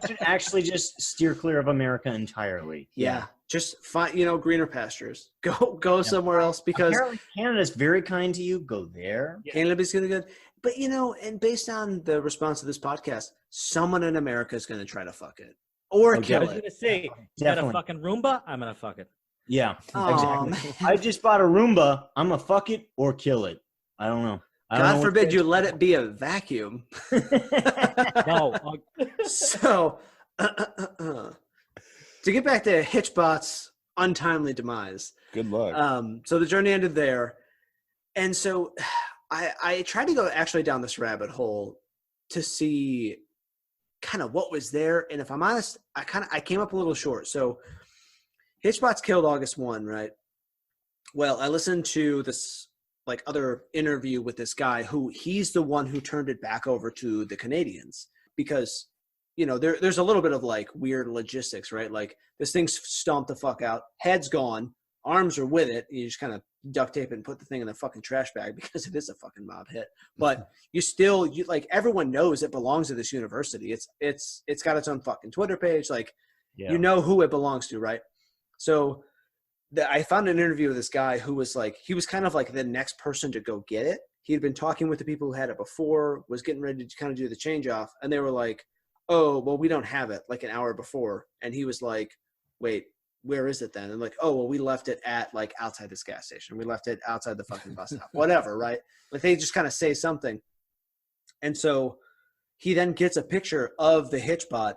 should actually just steer clear of America entirely. Yeah. Just find, greener pastures. Go somewhere else because apparently Canada's very kind to you. Go there. Canada's going to good. But, and based on the response to this podcast, someone in America is going to try to fuck it. Or kill it. I was going to say, got a fucking Roomba? I'm going to fuck it. Yeah, exactly. I just bought a Roomba. I'm going to fuck it or kill it. I don't know. God forbid you let it be a vacuum. No. So, to get back to HitchBOT's untimely demise. Good luck. So the journey ended there. And so I tried to go actually down this rabbit hole to see kind of what was there. And if I'm honest, I came up a little short. So HitchBOT's killed August 1, right? Well, I listened to this like other interview with this guy who he's the one who turned it back over to the Canadians because, there's a little bit of like weird logistics, right? Like this thing's stomped the fuck out, head's gone, arms are with it. You just kind of duct tape it and put the thing in the fucking trash bag because it is a fucking mob hit. But you everyone knows it belongs to this university. It's got its own fucking Twitter page. Like, you know who it belongs to, right? So I found an interview with this guy who was like, he was kind of like the next person to go get it. He had been talking with the people who had it before, was getting ready to kind of do the change off. And they were like, oh, well, we don't have it like an hour before. And he was like, wait, where is it then? And like, oh, well, we left it at like outside this gas station. We left it outside the fucking bus stop, whatever. Right. Like they just kind of say something. And so he then gets a picture of the HitchBOT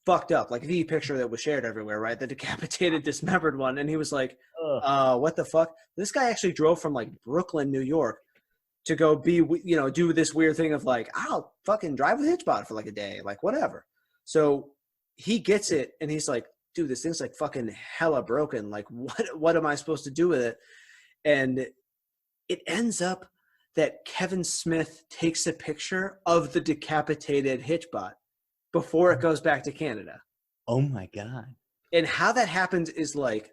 fucked up, like the picture that was shared everywhere, right? The decapitated, dismembered one. And he was like, what the fuck? This guy actually drove from like Brooklyn, New York to go do this weird thing of like, I'll fucking drive with HitchBOT for like a day, like whatever. So he gets it and he's like, dude, this thing's like fucking hella broken. Like, what am I supposed to do with it? And it ends up that Kevin Smith takes a picture of the decapitated HitchBOT before it goes back to Canada. Oh my God. And how that happens is like,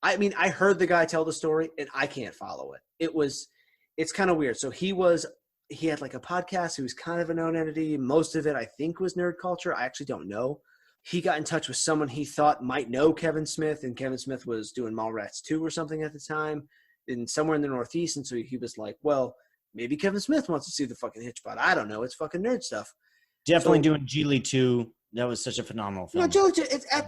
I mean, I heard the guy tell the story and I can't follow it. It's kind of weird. So he had like a podcast. He was kind of a known entity. Most of it, I think, was nerd culture. I actually don't know. He got in touch with someone he thought might know Kevin Smith, and Kevin Smith was doing Mallrats 2 or something at the time, in somewhere in the Northeast. And so he was like, well, maybe Kevin Smith wants to see the fucking HitchBOT. I don't know. It's fucking nerd stuff. Definitely doing Geely 2. That was such a phenomenal film. No,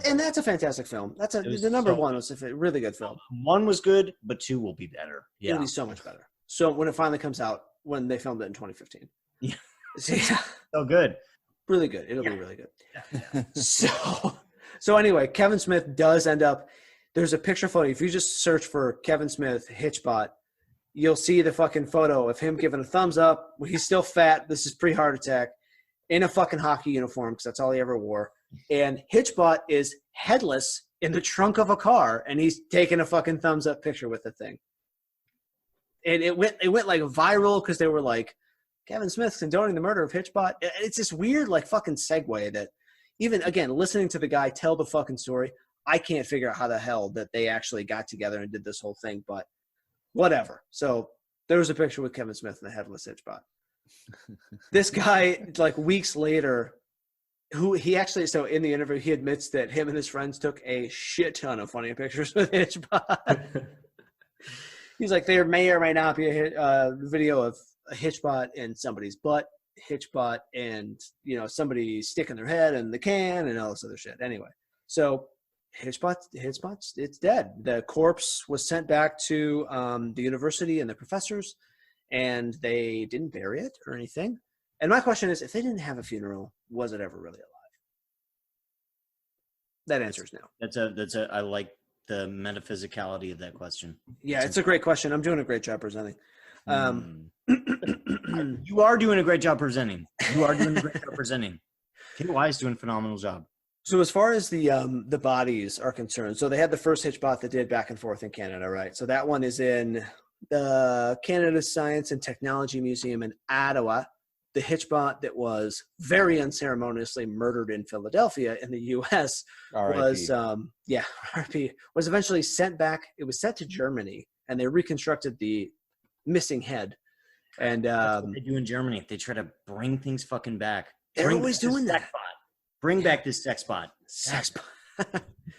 and that's a fantastic film. The number one was a really good film. 1 was good, but 2 will be better. Yeah. It'll be so much better. So when it finally comes out, when they filmed it in 2015. Yeah. So good. Really good. It'll be really good. Yeah. So anyway, Kevin Smith does end up, there's a picture photo. If you just search for Kevin Smith HitchBOT, you'll see the fucking photo of him giving a thumbs up. He's still fat. This is pre-heart attack, in a fucking hockey uniform, because that's all he ever wore. And HitchBOT is headless in the trunk of a car, and he's taking a fucking thumbs up picture with the thing. And it went like viral because they were like, Kevin Smith condoning the murder of HitchBOT. It's this weird like fucking segue that even, again, listening to the guy tell the fucking story, I can't figure out how the hell that they actually got together and did this whole thing, but whatever. So there was a picture with Kevin Smith and the headless HitchBOT. This guy, like weeks later, so in the interview, he admits that him and his friends took a shit ton of funny pictures with HitchBOT. He's like, there may or may not be a video of a HitchBOT in somebody's butt, HitchBOT, and somebody sticking their head in the can and all this other shit. Anyway, so HitchBOT, it's dead. The corpse was sent back to the university and the professors, and they didn't bury it or anything. And my question is, if they didn't have a funeral, was it ever really alive? That answer is no. I like the metaphysicality of that question. Yeah, it's a great question. I'm doing a great job presenting. You are doing a great job presenting. KY is doing a phenomenal job. So as far as the bodies are concerned, so they had the first HitchBOT that did back and forth in Canada, right? So that one is in the Canada Science and Technology Museum in Ottawa. The HitchBOT that was very unceremoniously murdered in Philadelphia in the U.S. was eventually sent back. It was sent to Germany, and they reconstructed the missing head. And that's what they do in Germany. They try to bring things fucking back. They're always doing that. Bring back this sex bot.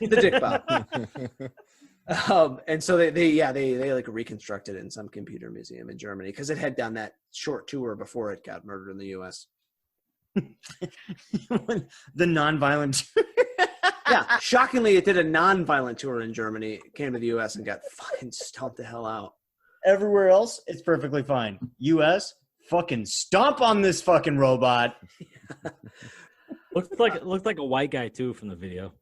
The dick bot. And so they like reconstructed it in some computer museum in Germany because it had done that short tour before it got murdered in the U.S. The nonviolent. Yeah, shockingly, it did a nonviolent tour in Germany. It came to the U.S. and got fucking stomped the hell out. Everywhere else, it's perfectly fine. U.S., fucking stomp on this fucking robot. Looked like a white guy too from the video.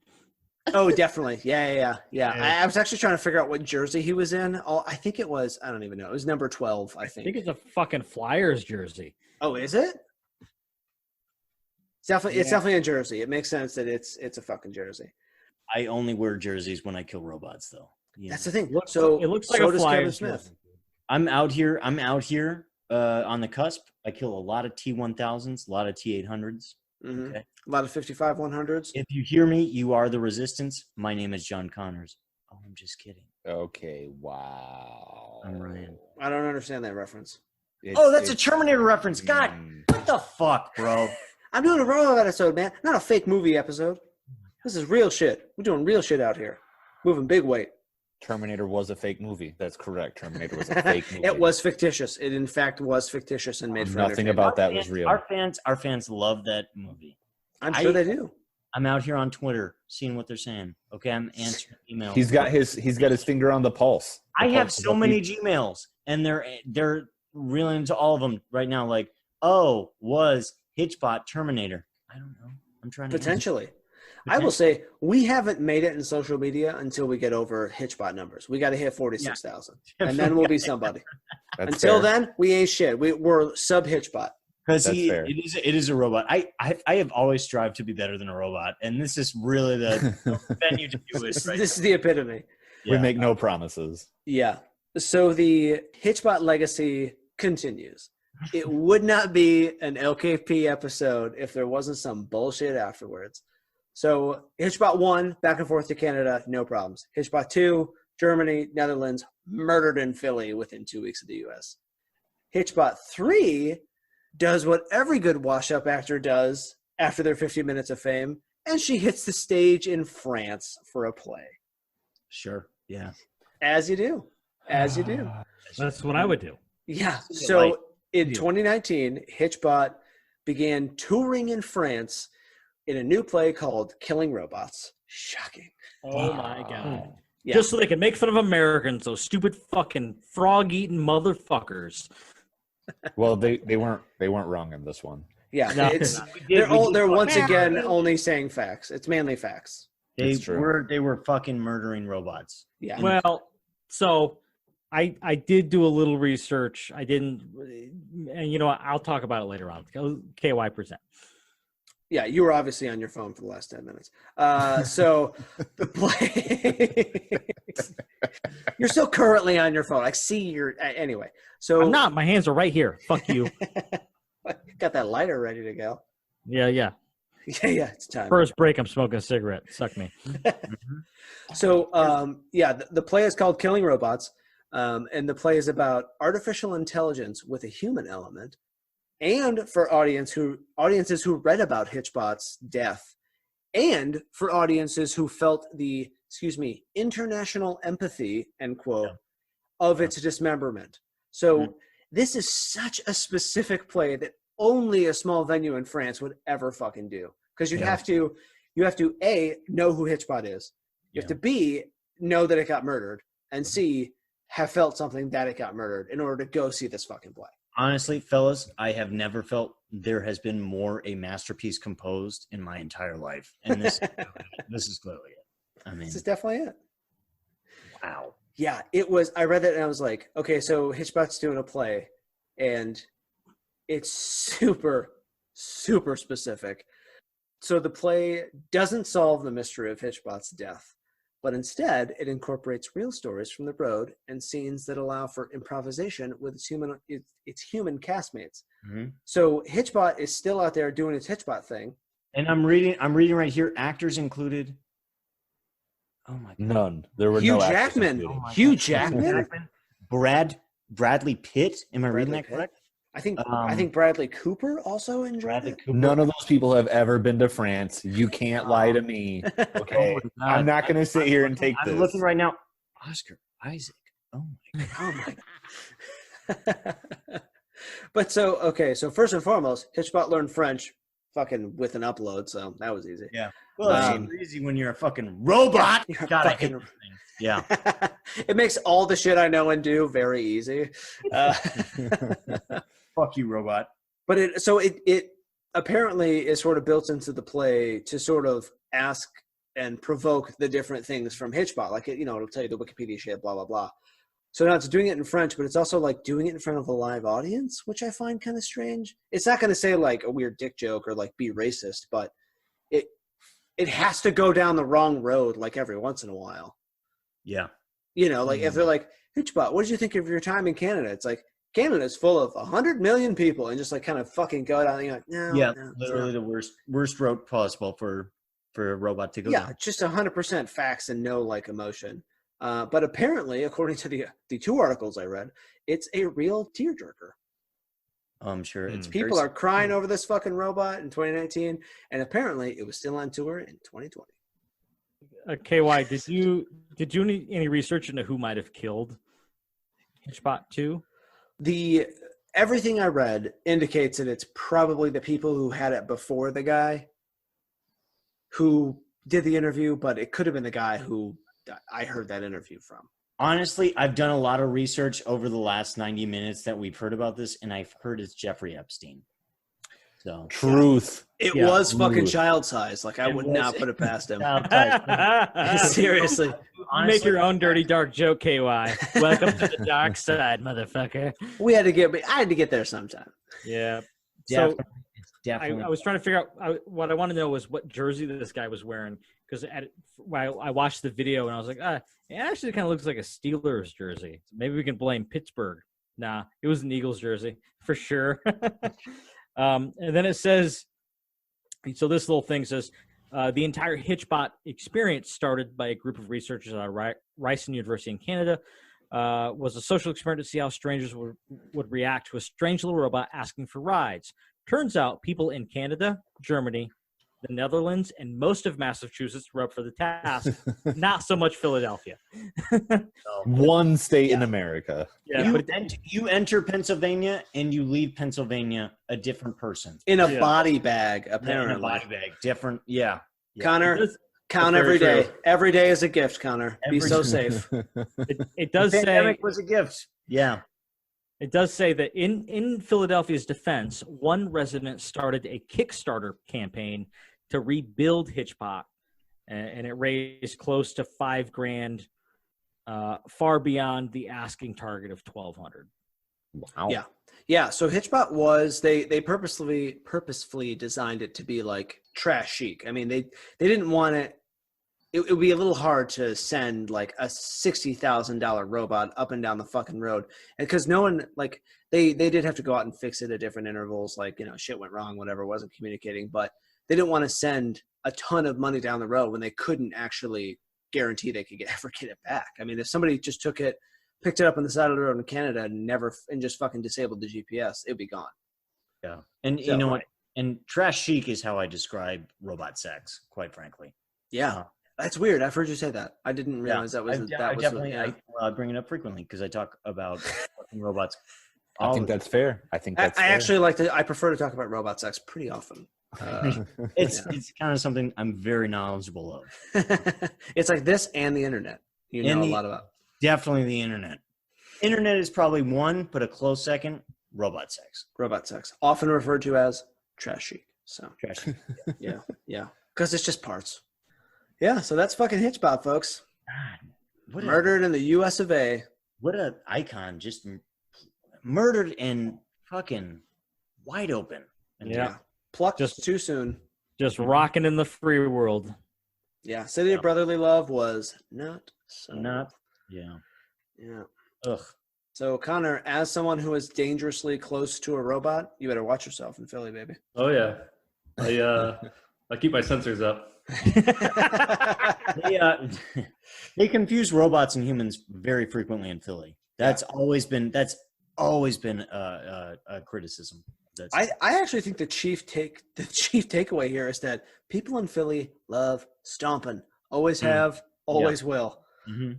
Oh, definitely. Yeah. I was actually trying to figure out what jersey he was in. Oh, I think it was, I don't even know. It was number 12, I think. I think it's a fucking Flyers jersey. Oh, is it? It's definitely a jersey. It makes sense that it's a fucking jersey. I only wear jerseys when I kill robots, though. That's the thing. It looks like a Flyers jersey. I'm out here on the cusp. I kill a lot of T-1000s, a lot of T-800s. Mm-hmm. Okay. A lot of 55 100s. If you hear me, you are the resistance. My name is John Connors. Oh, I'm just kidding. Okay, wow. I'm Ryan. I don't understand that reference. That's a Terminator reference. God, what the fuck, bro? I'm doing a robot episode, man. Not a fake movie episode. This is real shit. We're doing real shit out here. Moving big weight. Terminator was a fake movie. That's correct. Terminator was a fake movie. It was fictitious. It in fact was fictitious and made for nothing about that was real. Our fans love that movie. I'm sure they do. I'm out here on Twitter seeing what they're saying. Okay, I'm answering emails. He's got his finger on the pulse. I have so many Gmails, and they're reeling into all of them right now. Like, was HitchBOT Terminator? I don't know. I'm trying to potentially. I will say we haven't made it in social media until we get over HitchBOT numbers. We got to hit 46,000, and then we'll be somebody. Until then, we ain't shit. We're sub HitchBOT. Because That's fair. it is a robot. I have always strived to be better than a robot, and this is really the venue to do it. Right This is the epitome. We make no promises. Yeah. So the HitchBOT legacy continues. It would not be an LKP episode if there wasn't some bullshit afterwards. So HitchBOT 1, back and forth to Canada, no problems. HitchBOT 2, Germany, Netherlands, murdered in Philly within 2 weeks of the US. HitchBOT 3 does what every good wash-up actor does after their 50 minutes of fame, and she hits the stage in France for a play. Sure. Yeah. As you do. As you do. That's what I would do. Yeah. So in 2019, HitchBOT began touring in France in a new play called Killing Robots. Shocking. Oh my God. Yeah. Just so they can make fun of Americans, those stupid fucking frog-eating motherfuckers. Well, they weren't wrong in this one. Yeah. No, They're once again only saying facts. It's mainly facts. They were fucking murdering robots. Yeah. Well, so I did do a little research. I didn't, and you know what? I'll talk about it later on. KY present. Yeah, you were obviously on your phone for the last 10 minutes. So the play, you're still currently on your phone. I see your, anyway. So I'm not. My hands are right here. Fuck you. Got that lighter ready to go. Yeah. Yeah, it's time. First break, I'm smoking a cigarette. Suck me. So, the play is called Killing Robots, and the play is about artificial intelligence with a human element, and for audiences who read about HitchBOT's death, and for audiences who felt the, international empathy, end quote, of its dismemberment. So this is such a specific play that only a small venue in France would ever fucking do. Because you have to A, know who HitchBOT is. You have to B, know that it got murdered. And C, have felt something that it got murdered in order to go see this fucking play. Honestly, fellas, I have never felt there has been more a masterpiece composed in my entire life. And this is clearly it. I mean, this is definitely it. Wow. Yeah, it was. I read that and I was like, okay, so HitchBOT's doing a play, and it's super, super specific. So the play doesn't solve the mystery of HitchBOT's death, but instead it incorporates real stories from the road and scenes that allow for improvisation with its human castmates. Mm-hmm. So HitchBOT is still out there doing its HitchBOT thing. And I'm reading right here, actors included. Oh my God. None. There were Hugh no Jackman. actors included. Hugh Jackman. Bradley Pitt. Am I reading that correct? I think Bradley Cooper also enjoyed it. None of those people have ever been to France. You can't lie to me. Okay. I'm not going to sit here and take this. I'm looking right now. Oscar Isaac. Oh my God. But so first and foremost, HitchBOT learned French fucking with an upload, so that was easy. Yeah. Well, it's easy when you're a fucking robot. Yeah, gotta hit this thing. Yeah. It makes all the shit I know and do very easy. Fuck you, robot. But it apparently is sort of built into the play to sort of ask and provoke the different things from HitchBOT. Like, it'll tell you the Wikipedia shit, blah, blah, blah. So now it's doing it in French, but it's also like doing it in front of a live audience, which I find kind of strange. It's not going to say like a weird dick joke or like be racist, but it has to go down the wrong road like every once in a while. Yeah. If they're like, HitchBOT, what did you think of your time in Canada? It's like, Canada's full of 100 million people, and just like kind of fucking go down. And you're like, no. Yeah, literally the worst road possible for a robot to go down. Yeah, just 100% facts and no like emotion. But apparently, according to the two articles I read, it's a real tearjerker. I'm sure it's people are crying over this fucking robot in 2019, and apparently it was still on tour in 2020. KY, did you do any research into who might have killed HitchBOT 2? Everything I read indicates that it's probably the people who had it before the guy who did the interview, but it could have been the guy who I heard that interview from. Honestly, I've done a lot of research over the last 90 minutes that we've heard about this, and I've heard it's Jeffrey Epstein. So truth. It was fucking child size. Like, I would not put it past him. Seriously. Honestly, make your own dirty, dark joke, KY. Welcome to the dark side, motherfucker. I had to get there sometime. Yeah. definitely. I was trying to figure out what I want to know was what jersey this guy was wearing, because while I watched the video and I was like, it actually kind of looks like a Steelers jersey. Maybe we can blame Pittsburgh. Nah, it was an Eagles jersey for sure. And then it says, so this little thing says, the entire HitchBOT experience started by a group of researchers at Ryerson University in Canada. Was a social experiment to see how strangers would react to a strange little robot asking for rides. Turns out people in Canada, Germany, the Netherlands, and most of Massachusetts were up for the task. Not so much Philadelphia. One state in America. Yeah, you enter Pennsylvania and you leave Pennsylvania a different person. In a body bag, apparently. In a body bag. Different, yeah. Connor, count every day. Every day is a gift, Connor. Be so safe. It does the say pandemic was a gift. Yeah. It does say that in Philadelphia's defense, one resident started a Kickstarter campaign to rebuild HitchBOT, and it raised close to $5,000, far beyond the asking target of $1,200. Wow. Yeah. So HitchBOT was they purposefully designed it to be like trash chic. I mean, they didn't want it. It would be a little hard to send like a $60,000 robot up and down the fucking road, and because no one like they did have to go out and fix it at different intervals, like shit went wrong, whatever, wasn't communicating, but they didn't want to send a ton of money down the road when they couldn't actually guarantee they could ever get it back. I mean, if somebody just picked it up on the side of the road in Canada and just fucking disabled the GPS, it'd be gone. Yeah, and you know what? And trash chic is how I describe robot sex, quite frankly. Yeah. That's weird. I've heard you say that. I didn't realize that was. I bring it up frequently because I talk about fucking robots. I think that's fair. I actually like to. I prefer to talk about robot sex pretty often. It's kind of something I'm very knowledgeable of. It's like this and the internet. A lot about. Definitely the internet. Internet is probably one, but a close second. Robot sex. Robot sex, often referred to as trash chic. So trash chic. Yeah, because it's just parts. Yeah, so that's fucking HitchBOT, folks. God, murdered in the U.S. of A. What an icon! Just murdered and fucking wide open. And plucked just too soon. Just rocking in the free world. Yeah, City of Brotherly Love was not so. Yeah. Ugh. So Connor, as someone who is dangerously close to a robot, you better watch yourself in Philly, baby. Oh yeah, I keep my sensors up. They confuse robots and humans very frequently in Philly. That's always been a criticism. I actually think the chief takeaway here is that people in Philly love stomping. Always have, always will. Mm-hmm.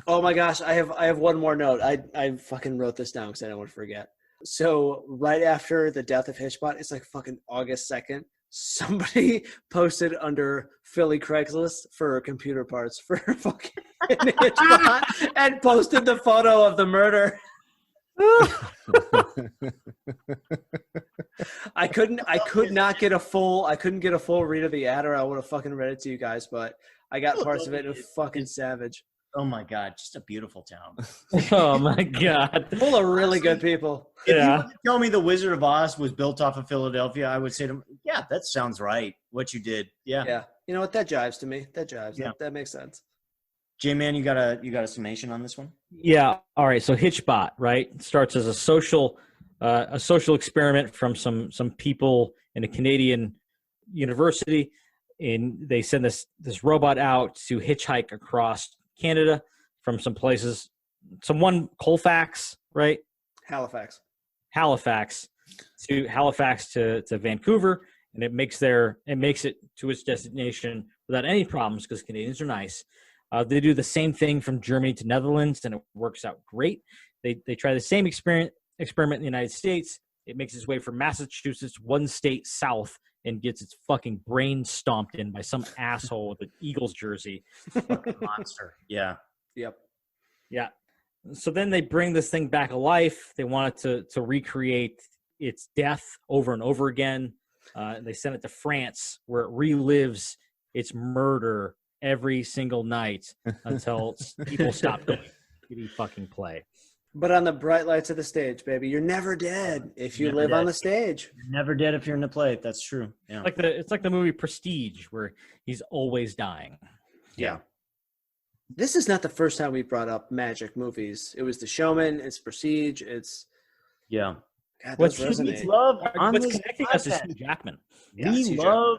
Oh my gosh, I have one more note. I fucking wrote this down because I don't want to forget. So right after the death of HitchBOT, it's like fucking August 2nd. Somebody posted under Philly Craigslist for computer parts for fucking HitchBOT and posted the photo of the murder. I couldn't get a full read of the ad, or I would have fucking read it to you guys, but I got parts of it. It was fucking savage. Oh my God, just a beautiful town. Oh my God. Full of really good people. If you were to tell me the Wizard of Oz was built off of Philadelphia, I would say to him, yeah, that sounds right. What you did. Yeah. Yeah. You know what? That jives to me. That jives. Yeah. That makes sense. J-Man, you got a summation on this one? Yeah. All right. So HitchBOT, right, starts as a social experiment from some people in a Canadian university, and they send this robot out to hitchhike across Canada from some places, Colfax, right? Halifax to Vancouver, and it makes it to its destination without any problems because Canadians are nice. They do the same thing from Germany to Netherlands, and it works out great. They try the same experiment in the United States. It makes its way from Massachusetts, one state south, and gets its fucking brain stomped in by some asshole with an Eagles jersey. Fucking monster. Yeah. Yep. Yeah. So then they bring this thing back to life. They want it to recreate its death over and over again. They send it to France, where it relives its murder every single night until people stop going. Give me fucking play. But on the bright lights of the stage, baby, you're never dead if you Never live dead. on the stage. You're never dead if you're in the play. That's true. Yeah. It's like the movie Prestige, where he's always dying. Yeah. This is not the first time we brought up magic movies. It was The Showman. It's Prestige. It's Yeah. God, What's those resonate. We love on What's this connecting us is podcast. Hugh Jackman. Yeah, it's Hugh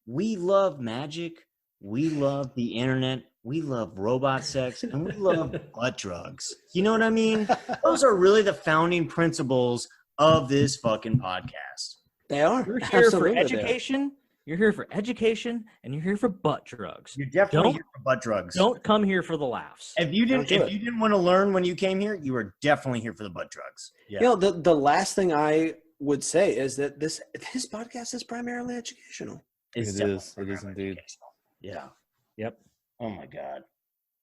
We love magic. We love the internet. We love robot sex, and we love butt drugs. You know what I mean? Those are really the founding principles of this fucking podcast. They are. You're here Absolutely for they are. education. You're here for education, and you're here for butt drugs. You're definitely Don't- here for butt drugs. Don't come here for the laughs. If you Don't didn't, do if you didn't want to learn when you came here, you were definitely here for the butt drugs. Yeah. You know, the last thing I would say is that this podcast is primarily educational. It definitely is. It is indeed. educational. Yeah. Yep. Oh my God.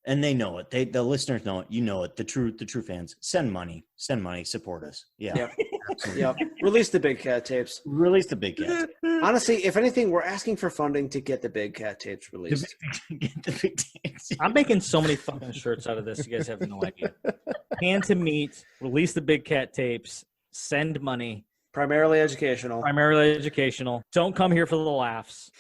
And they know it. The listeners know it. You know it. The true fans. Send money. Support us. Yeah. Yep. Absolutely. Yep. Release the Big Cat tapes. Release the big cat. Honestly, if anything, we're asking for funding to get the Big Cat tapes released. Get the big tapes. I'm making so many fucking shirts out of this. You guys have no idea. Hand to meat. Release the Big Cat tapes. Send money. Primarily educational. Primarily educational. Don't come here for the laughs.